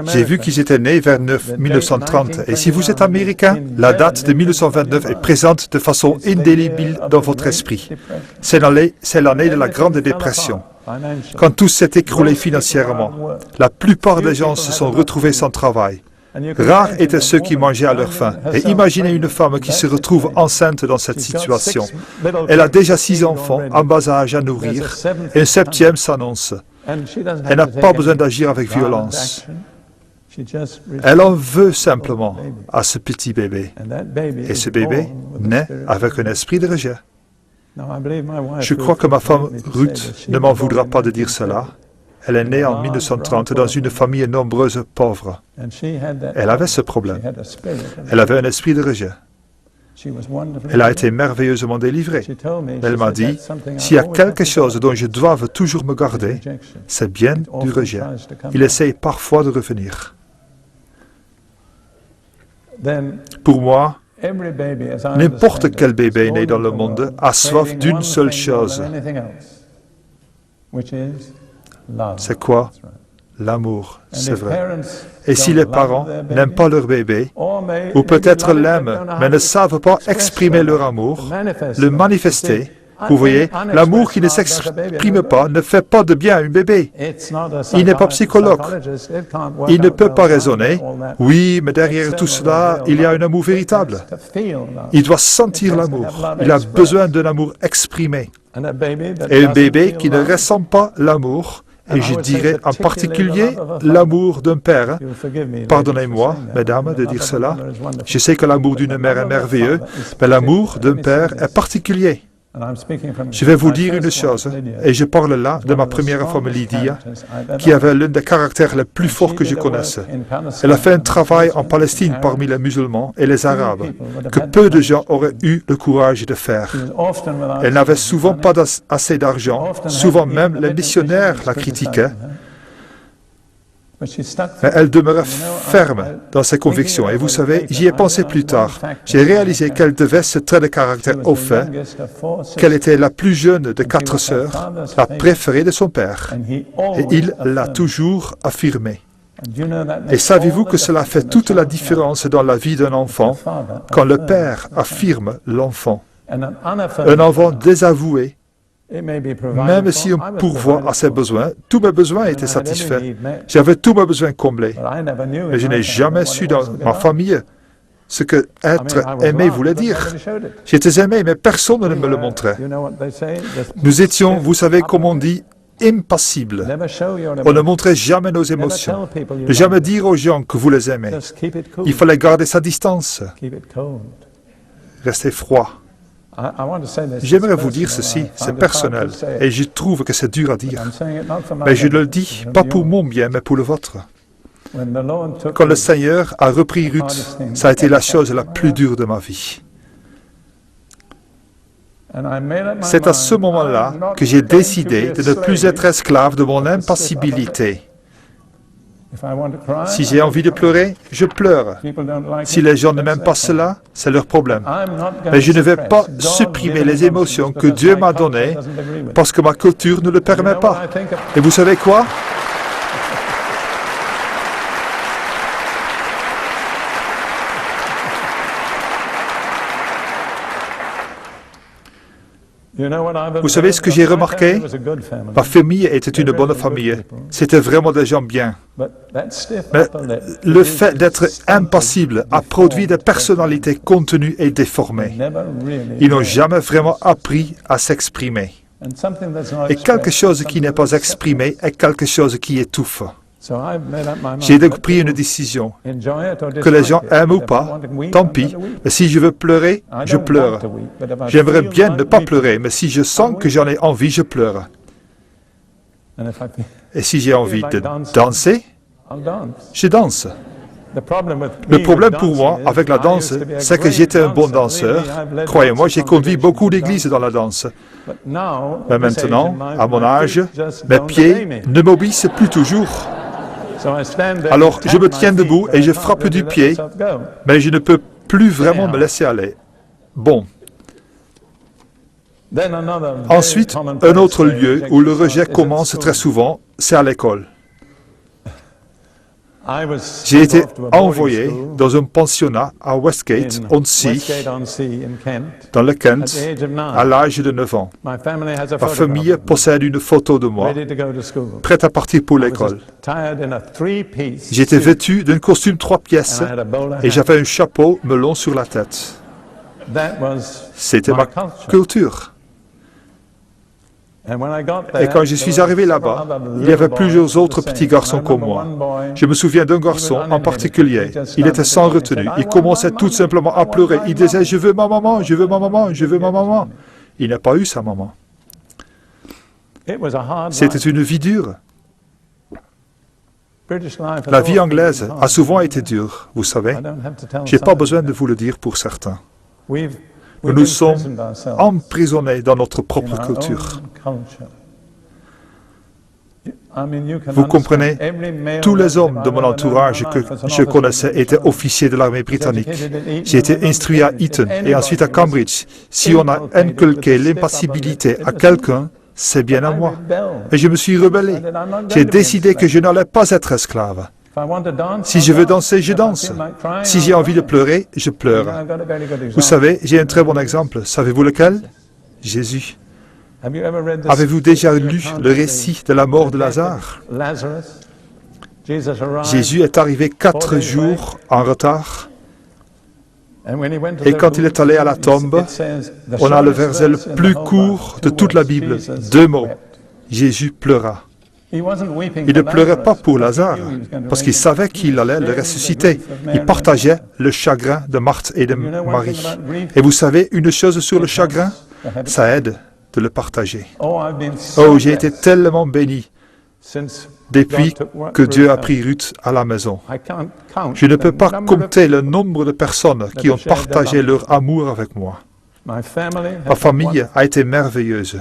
J'ai vu qu'ils étaient nés vers 1930. Et si vous êtes américain, la date de 1929 est présente de façon indélébile dans votre esprit. C'est l'année de la Grande Dépression. Quand tout s'est écroulé financièrement, la plupart des gens se sont retrouvés sans travail. Rares étaient ceux qui mangeaient à leur faim. Et imaginez une femme qui se retrouve enceinte dans cette situation. Elle a déjà 6 enfants en bas âge à nourrir, et un 7e s'annonce. Elle n'a pas besoin d'agir avec violence. Elle en veut simplement à ce petit bébé. Et ce bébé naît avec un esprit de rejet. Je crois que ma femme Ruth ne m'en voudra pas de dire cela. Elle est née en 1930 dans une famille nombreuse pauvre. Elle avait ce problème. Elle avait un esprit de rejet. Elle a été merveilleusement délivrée. Elle m'a dit, s'il y a quelque chose dont je dois toujours me garder, c'est bien du rejet. Il essaye parfois de revenir. Pour moi, n'importe quel bébé né dans le monde a soif d'une seule chose. C'est quoi? L'amour, c'est vrai. Et si les parents n'aiment pas leur bébé, ou peut-être l'aiment, mais ne savent pas exprimer leur amour, le manifester, vous voyez, l'amour qui ne s'exprime pas ne fait pas de bien à un bébé. Il n'est pas psychologue. Il ne peut pas raisonner. Oui, mais derrière tout cela, il y a un amour véritable. Il doit sentir l'amour. Il a besoin d'un amour exprimé. Et un bébé qui ne ressent pas l'amour, et je dirais en particulier l'amour d'un père. Pardonnez-moi, mesdames, de dire cela. Je sais que l'amour d'une mère est merveilleux, mais l'amour d'un père est particulier. Je vais vous dire une chose, et je parle là de ma première femme Lydia, qui avait l'un des caractères les plus forts que je connaisse. Elle a fait un travail en Palestine parmi les musulmans et les arabes, que peu de gens auraient eu le courage de faire. Elle n'avait souvent pas assez d'argent, souvent même les missionnaires la critiquaient, mais elle demeurait ferme dans ses convictions. Et vous savez, j'y ai pensé plus tard. J'ai réalisé qu'elle devait ce trait de caractère au fait qu'elle était la plus jeune de 4 sœurs, la préférée de son père. Et il l'a toujours affirmé. Et savez-vous que cela fait toute la différence dans la vie d'un enfant quand le père affirme l'enfant? Un enfant désavoué, même si on pourvoit à ses besoins, tous mes besoins étaient satisfaits. J'avais tous mes besoins comblés. Mais je n'ai jamais su dans ma famille ce que être aimé voulait dire. J'étais aimé, mais personne ne me le montrait. Nous étions, vous savez comment on dit, impassibles. On ne montrait jamais nos émotions. Ne jamais dire aux gens que vous les aimez. Il fallait garder sa distance. Rester froid. J'aimerais vous dire ceci, c'est personnel, et je trouve que c'est dur à dire. Mais je le dis, pas pour mon bien, mais pour le vôtre. Quand le Seigneur a repris Ruth, ça a été la chose la plus dure de ma vie. C'est à ce moment-là que j'ai décidé de ne plus être esclave de mon impassibilité. Si j'ai envie de pleurer, je pleure. Si les gens ne m'aiment pas cela, c'est leur problème. Mais je ne vais pas supprimer les émotions que Dieu m'a données parce que ma culture ne le permet pas. Et vous savez quoi? Vous savez ce que j'ai remarqué? Ma famille était une bonne famille. C'était vraiment des gens bien. Mais le fait d'être impassible a produit des personnalités contenues et déformées. Ils n'ont jamais vraiment appris à s'exprimer. Et quelque chose qui n'est pas exprimé est quelque chose qui étouffe. J'ai donc pris une décision. Que les gens aiment ou pas, tant pis. Mais si je veux pleurer, je pleure. J'aimerais bien ne pas pleurer, mais si je sens que j'en ai envie, je pleure. Et si j'ai envie de danser, je danse. Le problème pour moi avec la danse, c'est que j'étais un bon danseur. Croyez-moi, j'ai conduit beaucoup d'églises dans la danse. Mais maintenant, à mon âge, mes pieds ne m'obéissent plus toujours. Alors, je me tiens debout et je frappe du pied, mais je ne peux plus vraiment me laisser aller. Bon. Ensuite, un autre lieu où le rejet commence très souvent, c'est à l'école. J'ai été envoyé dans un pensionnat à Westgate-on-Sea, dans le Kent, à l'âge de 9 ans. Ma famille possède une photo de moi, prête à partir pour l'école. J'étais vêtu d'un costume 3 pièces et j'avais un chapeau melon sur la tête. C'était ma culture. Et quand je suis arrivé là-bas, il y avait plusieurs autres petits garçons comme moi. Je me souviens d'un garçon en particulier. Il était sans retenue. Il commençait tout simplement à pleurer. Il disait « Je veux ma maman, je veux ma maman, je veux ma maman ». Il n'a pas eu sa maman. C'était une vie dure. La vie anglaise a souvent été dure, vous savez. Je n'ai pas besoin de vous le dire pour certains. Nous nous sommes emprisonnés dans notre propre culture. Vous comprenez, tous les hommes de mon entourage que je connaissais étaient officiers de l'armée britannique. J'ai été instruit à Eton et ensuite à Cambridge. Si on a inculqué l'impassibilité à quelqu'un, c'est bien à moi. Et je me suis rebellé. J'ai décidé que je n'allais pas être esclave. Si je veux danser, je danse. Si j'ai envie de pleurer, je pleure. Vous savez, j'ai un très bon exemple. Savez-vous lequel? Jésus. Avez-vous déjà lu le récit de la mort de Lazare? Jésus est arrivé 4 jours en retard. Et quand il est allé à la tombe, on a le verset le plus court de toute la Bible. 2 mots. Jésus pleura. Il ne pleurait pas pour Lazare, parce qu'il savait qu'il allait le ressusciter. Il partageait le chagrin de Marthe et de Marie. Et vous savez, une chose sur le chagrin, ça aide de le partager. Oh, j'ai été tellement béni depuis que Dieu a pris Ruth à la maison. Je ne peux pas compter le nombre de personnes qui ont partagé leur amour avec moi. Ma famille a été merveilleuse,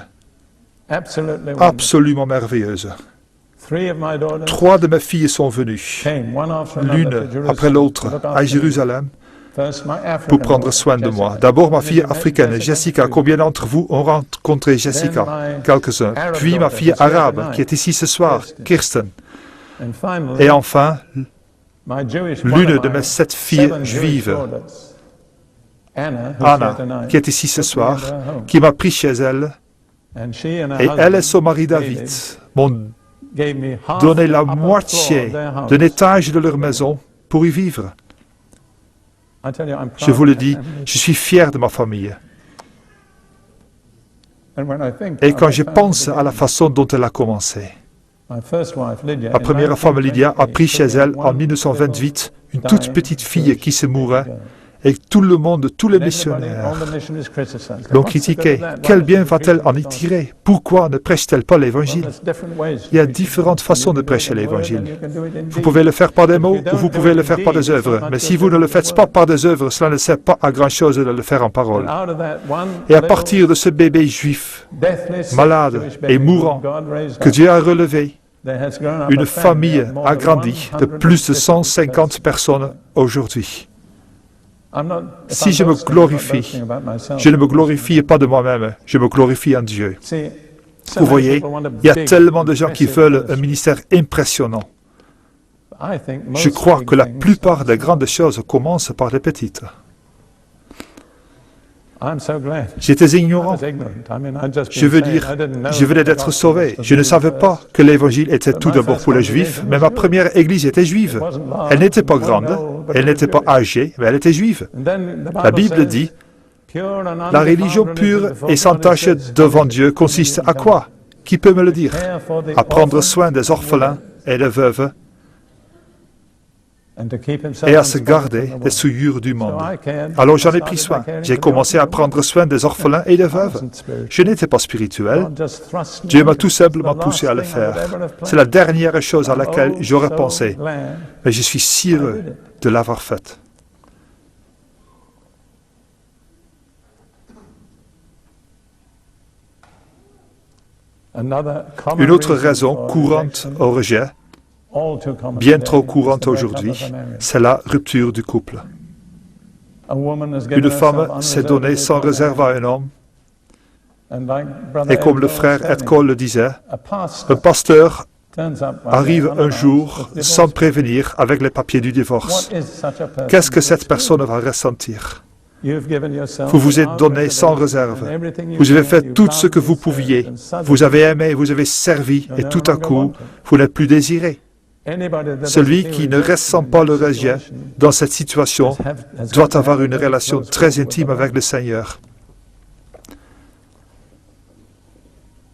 absolument merveilleuse. 3 de mes filles sont venues, l'une après l'autre, à Jérusalem, pour prendre soin de moi. D'abord ma fille africaine, Jessica. Combien d'entre vous ont rencontré Jessica? Quelques-uns. Puis ma fille arabe, qui est ici ce soir, Kirsten. Et enfin, l'une de mes 7 filles juives, Anna, qui est ici ce soir, qui m'a pris chez elle. Et elle et son mari David m'ont donné la moitié d'un étage de leur maison pour y vivre. Je vous le dis, je suis fier de ma famille. Et quand je pense à la façon dont elle a commencé, ma première femme Lydia a pris chez elle en 1928 une toute petite fille qui se mourait. Et tout le monde, tous les missionnaires l'ont critiqué. Quel bien va-t-elle en y tirer? Pourquoi ne prêche-t-elle pas l'Évangile? Il y a différentes façons de prêcher l'Évangile. Vous pouvez le faire par des mots ou vous pouvez le faire par des œuvres. Mais si vous ne le faites pas par des œuvres, cela ne sert pas à grand-chose de le faire en parole. Et à partir de ce bébé juif, malade et mourant, que Dieu a relevé, une famille a grandi de plus de 150 personnes aujourd'hui. Si je me glorifie, je ne me glorifie pas de moi-même, je me glorifie en Dieu. Vous voyez, il y a tellement de gens qui veulent un ministère impressionnant. Je crois que la plupart des grandes choses commencent par les petites. J'étais ignorant. Je veux dire, je venais d'être sauvé. Je ne savais pas que l'Évangile était tout d'abord pour les Juifs, mais ma première église était juive. Elle n'était pas grande, elle n'était pas âgée, mais elle était juive. La Bible dit, la religion pure et sans tache devant Dieu consiste à quoi? Qui peut me le dire? À prendre soin des orphelins et des veuves et à se garder des souillures du monde. Alors j'en ai pris soin. J'ai commencé à prendre soin des orphelins et des veuves. Je n'étais pas spirituel. Dieu m'a tout simplement poussé à le faire. C'est la dernière chose à laquelle j'aurais pensé. Mais je suis si heureux de l'avoir faite. Une autre raison courante au rejet, bien trop courante aujourd'hui, c'est la rupture du couple. Une femme s'est donnée sans réserve à un homme, et comme le frère Ed Cole le disait, un pasteur arrive un jour sans prévenir avec les papiers du divorce. Qu'est-ce que cette personne va ressentir? Vous vous êtes donné sans réserve. Vous avez fait tout ce que vous pouviez. Vous avez aimé, vous avez servi, et tout à coup, vous n'êtes plus désiré. Celui qui ne ressent pas le rejet dans cette situation doit avoir une relation très intime avec le Seigneur.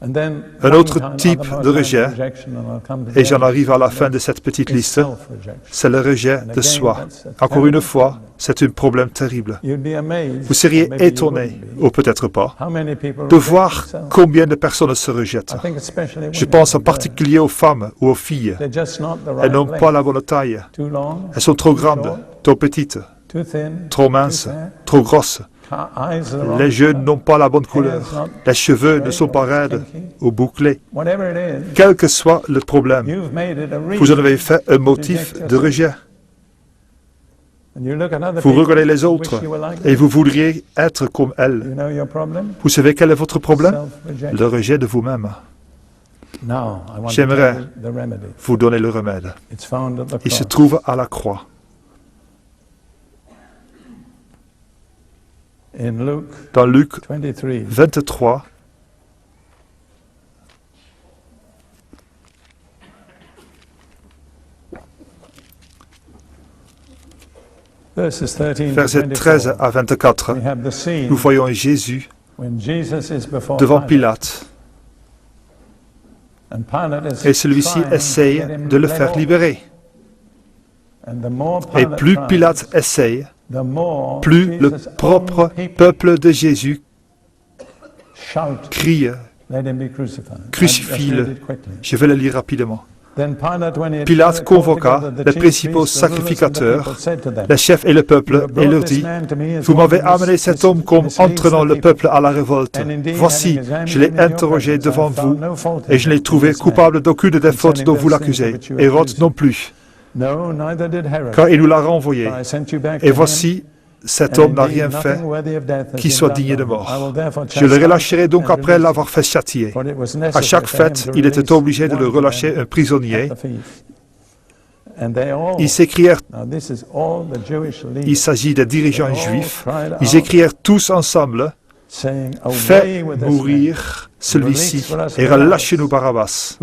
Un autre type de rejet, et j'en arrive à la fin de cette petite liste, c'est le rejet de soi. Encore une fois, c'est un problème terrible. Vous seriez étonné, ou peut-être pas, de voir combien de personnes se rejettent. Je pense en particulier aux femmes ou aux filles. Elles n'ont pas la bonne taille. Elles sont trop grandes, trop petites, trop minces, trop grosses. Les yeux n'ont pas la bonne couleur. Les cheveux ne sont pas raides ou bouclés. Quel que soit le problème, vous en avez fait un motif de rejet. Vous regardez les autres et vous voudriez être comme elles. Vous savez quel est votre problème? Le rejet de vous-même. J'aimerais vous donner le remède. Il se trouve à la croix. Dans Luc 23, versets 13 à 24, nous voyons Jésus devant Pilate. Et celui-ci essaye de le faire libérer. Et plus Pilate essaye, plus le propre peuple de Jésus crie « Crucifie-le ». Je vais le lire rapidement. Pilate convoqua les principaux sacrificateurs, les chefs et le peuple, et leur dit « Vous m'avez amené cet homme comme entraînant le peuple à la révolte. Voici, je l'ai interrogé devant vous, et je l'ai trouvé coupable d'aucune des fautes dont vous l'accusez. Hérode non plus. Car il nous l'a renvoyé. Et voici, cet homme n'a rien fait qui soit digne de mort. Je le relâcherai donc après l'avoir fait châtier. À chaque fête, il était obligé de le relâcher un prisonnier. Ils s'écrièrent, il s'agit des dirigeants juifs, ils écrièrent tous ensemble, « Fais mourir celui-ci et relâchez-nous Barabbas. »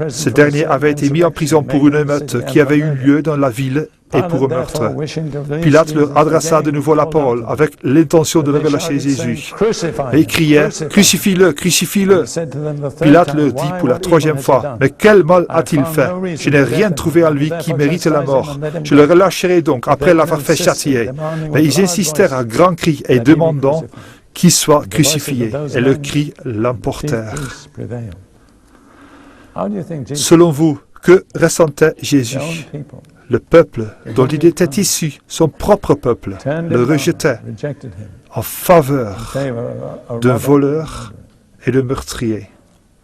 Ce dernier avait été mis en prison pour une émeute qui avait eu lieu dans la ville et pour un meurtre. Pilate leur adressa de nouveau la parole avec l'intention de le relâcher Jésus. Et ils criaient « Crucifie-le, crucifie-le » Pilate leur dit pour la troisième fois « Mais quel mal a-t-il fait? Je n'ai rien trouvé en lui qui mérite la mort. Je le relâcherai donc après l'avoir fait châtier. » Mais ils insistèrent à grands cris et demandant qu'il soit crucifié. Et leurs cris l'emportèrent. Selon vous, que ressentait Jésus? Le peuple dont il était issu, son propre peuple, le rejetait en faveur d'un voleur et de meurtrier.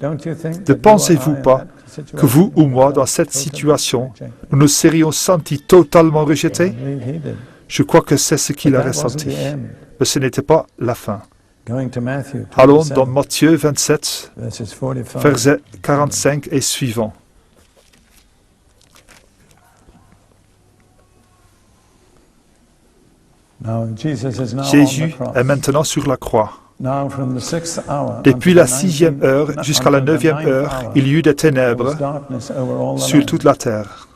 Ne pensez-vous pas que vous ou moi, dans cette situation, nous nous serions sentis totalement rejetés? Je crois que c'est ce qu'il a ressenti. Mais ce n'était pas la fin. Allons dans Matthieu 27, versets 45 et suivants. Jésus est maintenant sur la croix. Depuis la 6e heure jusqu'à la 9e heure, il y eut des ténèbres sur toute la terre.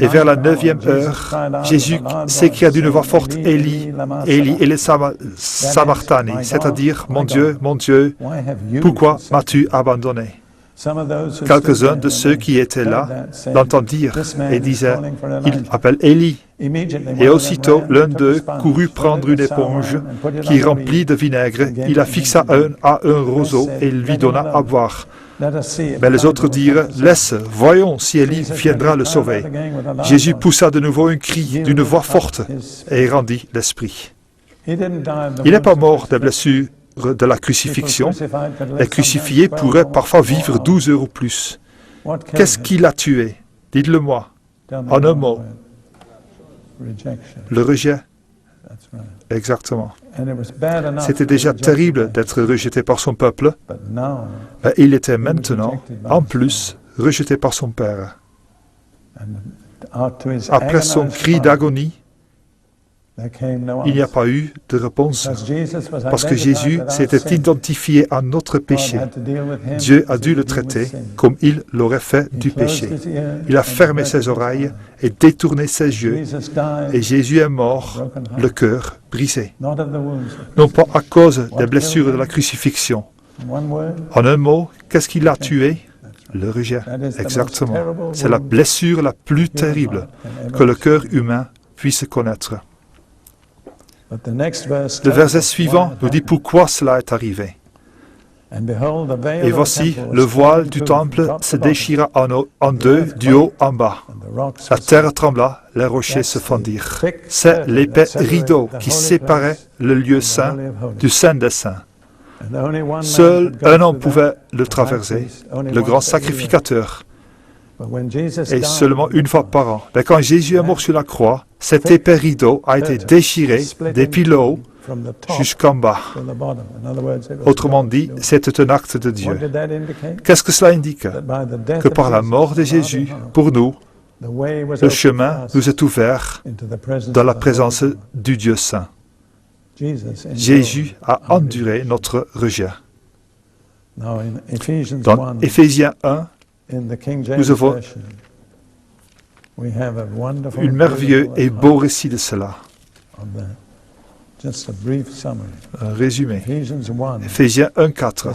Et vers la 9e heure, Jésus s'écria d'une voix forte, Élie, Élie, et les Samartani, c'est-à-dire, mon Dieu, pourquoi m'as-tu abandonné? Quelques-uns de ceux qui étaient là l'entendirent et disaient, il appelle Élie. Et aussitôt, l'un d'eux courut prendre une éponge qui remplit de vinaigre, il la fixa à un roseau et lui donna à boire. Mais les autres dirent, laisse, voyons si Élie viendra le sauver. Jésus poussa de nouveau un cri d'une voix forte et rendit l'esprit. Il n'est pas mort des blessures de la crucifixion. Les crucifiés pourraient parfois vivre 12 heures ou plus. Qu'est-ce qui l'a tué? Dites-le-moi, en un mot. Le rejet. Exactement. C'était déjà terrible d'être rejeté par son peuple, mais il était maintenant, en plus, rejeté par son Père. Après son cri d'agonie, il n'y a pas eu de réponse, parce que Jésus s'était identifié à notre péché. Dieu a dû le traiter comme il l'aurait fait du péché. Il a fermé ses oreilles et détourné ses yeux, et Jésus est mort, le cœur brisé. Non pas à cause des blessures de la crucifixion. En un mot, qu'est-ce qui l'a tué? Le rejet. Exactement. C'est la blessure la plus terrible que le cœur humain puisse connaître. Le verset suivant nous dit pourquoi cela est arrivé. Et voici, le voile du temple se déchira en deux, du haut en bas. La terre trembla, les rochers se fendirent. C'est l'épais rideau qui séparait le lieu saint du saint des saints. Seul un homme pouvait le traverser, le grand sacrificateur. Et seulement une fois par an. Mais quand Jésus est mort sur la croix, cet épais rideau a été déchiré depuis le haut jusqu'en bas. Autrement dit, c'était un acte de Dieu. Qu'est-ce que cela indique? Que par la mort de Jésus, pour nous, le chemin nous est ouvert dans la présence du Dieu saint. Jésus a enduré notre rejet. Dans Éphésiens 1, nous avons un merveilleux et beau récit de cela. Un résumé. Éphésiens 1, 4.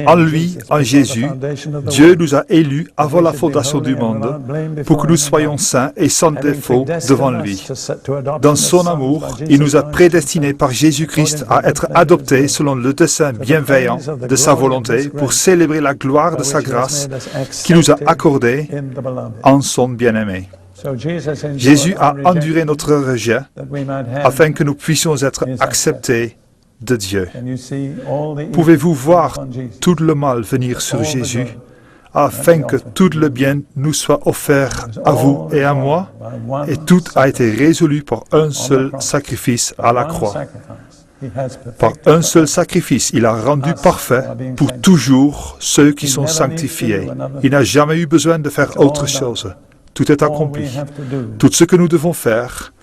En lui, en Jésus, Dieu nous a élus avant la fondation du monde pour que nous soyons saints et sans défaut devant lui. Dans son amour, il nous a prédestinés par Jésus-Christ à être adoptés selon le dessein bienveillant de sa volonté pour célébrer la gloire de sa grâce qu'il nous a accordée en son bien-aimé. Jésus a enduré notre rejet afin que nous puissions être acceptés de Dieu. Pouvez-vous voir tout le mal venir sur Jésus afin que tout le bien nous soit offert à vous et à moi, et tout a été résolu par un seul sacrifice à la croix. Par un seul sacrifice, il a rendu parfait pour toujours ceux qui sont sanctifiés. Il n'a jamais eu besoin de faire autre chose. Tout est accompli. Tout ce que nous devons faire,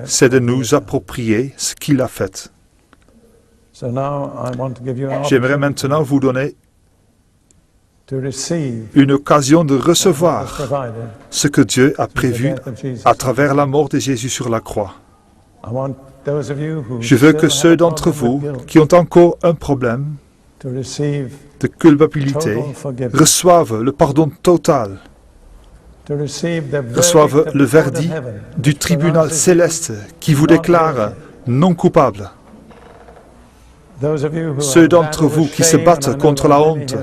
c'est de nous approprier ce qu'il a fait. J'aimerais maintenant vous donner une occasion de recevoir ce que Dieu a prévu à travers la mort de Jésus sur la croix. Je veux que ceux d'entre vous qui ont encore un problème de culpabilité reçoivent le pardon total, reçoivent le verdict du tribunal céleste qui vous déclare non coupable. Ceux d'entre vous qui se battent contre la honte,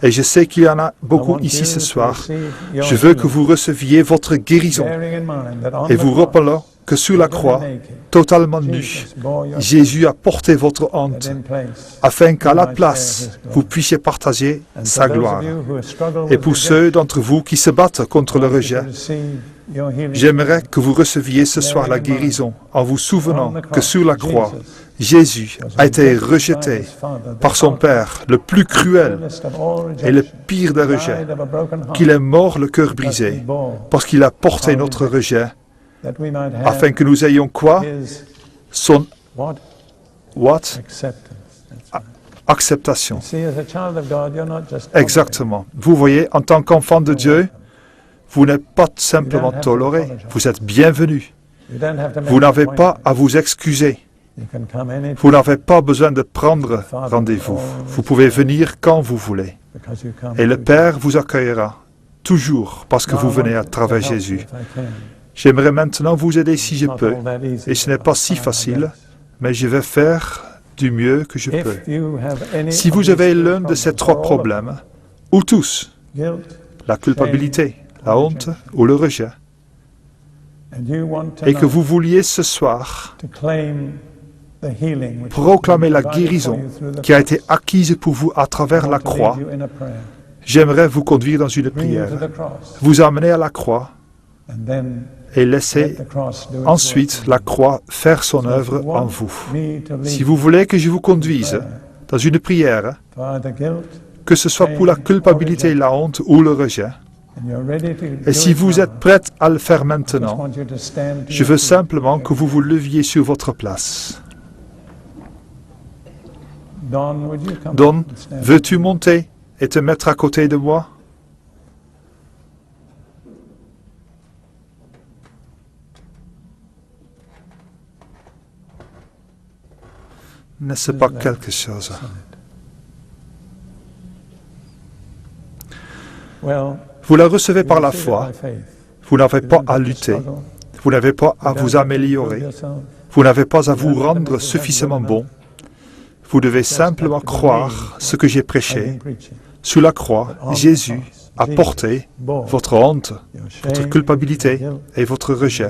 et je sais qu'il y en a beaucoup ici ce soir, je veux que vous receviez votre guérison et vous rappelant que sur la croix, totalement nu, Jésus a porté votre honte afin qu'à la place, vous puissiez partager sa gloire. Et pour ceux d'entre vous qui se battent contre le rejet, j'aimerais que vous receviez ce soir la guérison en vous souvenant que sur la croix, Jésus a été rejeté par son Père, le plus cruel et le pire des rejets, qu'il est mort le cœur brisé, parce qu'il a porté notre rejet, afin que nous ayons quoi? Son acceptation. Exactement. Vous voyez, en tant qu'enfant de Dieu, vous n'êtes pas simplement toléré, vous êtes bienvenu. Vous n'avez pas à vous excuser. Vous n'avez pas besoin de prendre rendez-vous. Vous pouvez venir quand vous voulez. Et le Père vous accueillera, toujours, parce que vous venez à travers Jésus. J'aimerais maintenant vous aider si je peux. Et ce n'est pas si facile, mais je vais faire du mieux que je peux. Si vous avez l'un de ces trois problèmes, ou tous, la culpabilité, la honte ou le rejet, et que vous vouliez ce soir proclamer la guérison qui a été acquise pour vous à travers la croix, j'aimerais vous conduire dans une prière, vous amener à la croix et laisser ensuite la croix faire son œuvre en vous. Si vous voulez que je vous conduise dans une prière, que ce soit pour la culpabilité, la honte ou le rejet, et si vous êtes prête à le faire maintenant, je veux simplement que vous vous leviez sur votre place. Don, veux-tu monter et te mettre à côté de moi? N'est-ce pas quelque chose? Vous la recevez par la foi. Vous n'avez pas à lutter. Vous n'avez pas à vous améliorer. Vous n'avez pas à vous rendre suffisamment bon. Vous devez simplement croire ce que j'ai prêché. Sous la croix, Jésus a porté votre honte, votre culpabilité et votre rejet.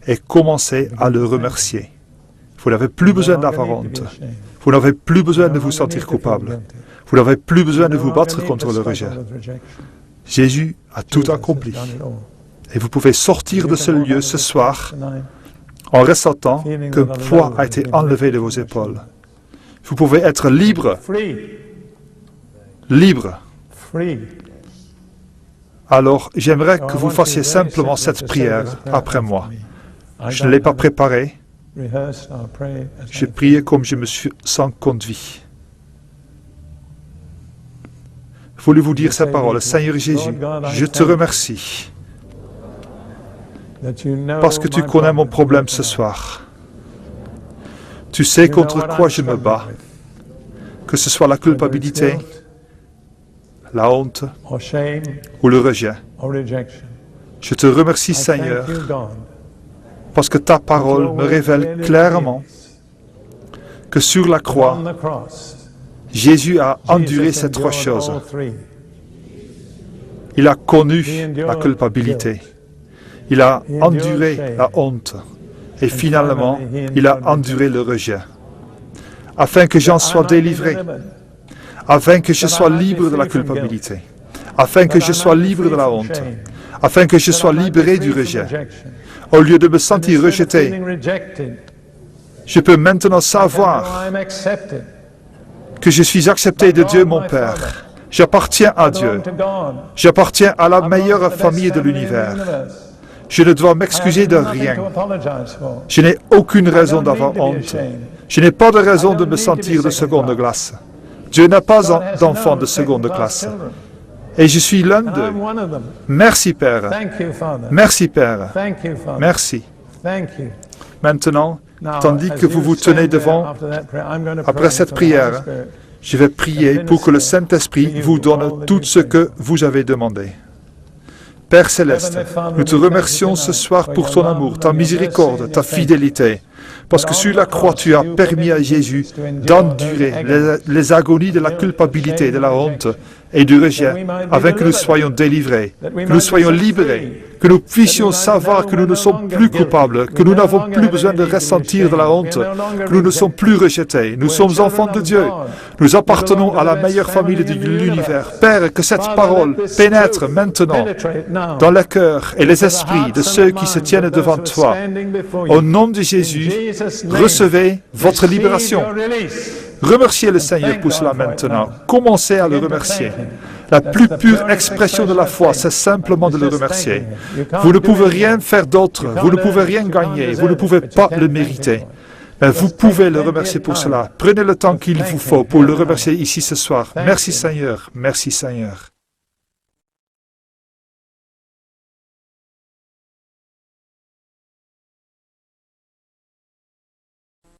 Et commencez à le remercier. Vous n'avez plus besoin d'avoir honte. Vous n'avez plus besoin de vous sentir coupable. Vous n'avez plus besoin de vous battre contre le rejet. Jésus a tout accompli. Et vous pouvez sortir de ce lieu ce soir en ressentant qu'un poids a été enlevé de vos épaules. Vous pouvez être libre. Libre. Alors, j'aimerais que vous fassiez simplement cette prière après moi. Je ne l'ai pas préparée. J'ai prié comme je me sens conduit. Voulez-vous dire ces paroles? Seigneur Jésus, je te remercie parce que tu connais mon problème ce soir. Tu sais contre quoi je me bats, que ce soit la culpabilité, la honte ou le rejet. Je te remercie, Seigneur, parce que ta parole me révèle clairement que sur la croix, Jésus a enduré ces trois choses. Il a connu la culpabilité. Il a enduré la honte. Et finalement, il a enduré le rejet. Afin que j'en sois délivré. Afin que je sois libre de la culpabilité. Afin que je sois libre de la honte. Afin que je sois libéré du rejet. Au lieu de me sentir rejeté, je peux maintenant savoir que je suis accepté de Dieu mon Père. J'appartiens à Dieu. J'appartiens à la meilleure famille de l'univers. Je ne dois m'excuser de rien. Je n'ai aucune raison d'avoir honte. Je n'ai pas de raison de me sentir de seconde classe. Dieu n'a pas d'enfant de seconde classe. Et je suis l'un d'eux. Merci, Père. Merci, Père. Merci. Maintenant, tandis que vous vous tenez devant, après cette prière, je vais prier pour que le Saint-Esprit vous donne tout ce que vous avez demandé. Père Céleste, nous te remercions ce soir pour ton amour, ta miséricorde, ta fidélité, parce que sur la croix, tu as permis à Jésus d'endurer les agonies de la culpabilité, de la honte et du rejet, afin que nous soyons délivrés, que nous soyons libérés, que nous puissions savoir que nous ne sommes plus coupables, que nous n'avons plus besoin de ressentir de la honte, que nous ne sommes plus rejetés. Nous sommes enfants de Dieu. Nous appartenons à la meilleure famille de l'univers. Père, que cette parole pénètre maintenant dans le cœur et les esprits de ceux qui se tiennent devant toi. Au nom de Jésus, recevez votre libération. Remerciez le Seigneur pour cela maintenant. Commencez à le remercier. La plus pure expression de la foi, c'est simplement de le remercier. Vous ne pouvez rien faire d'autre, vous ne pouvez rien gagner, vous ne pouvez pas le mériter. Mais vous pouvez le remercier pour cela. Prenez le temps qu'il vous faut pour le remercier ici ce soir. Merci Seigneur, merci Seigneur.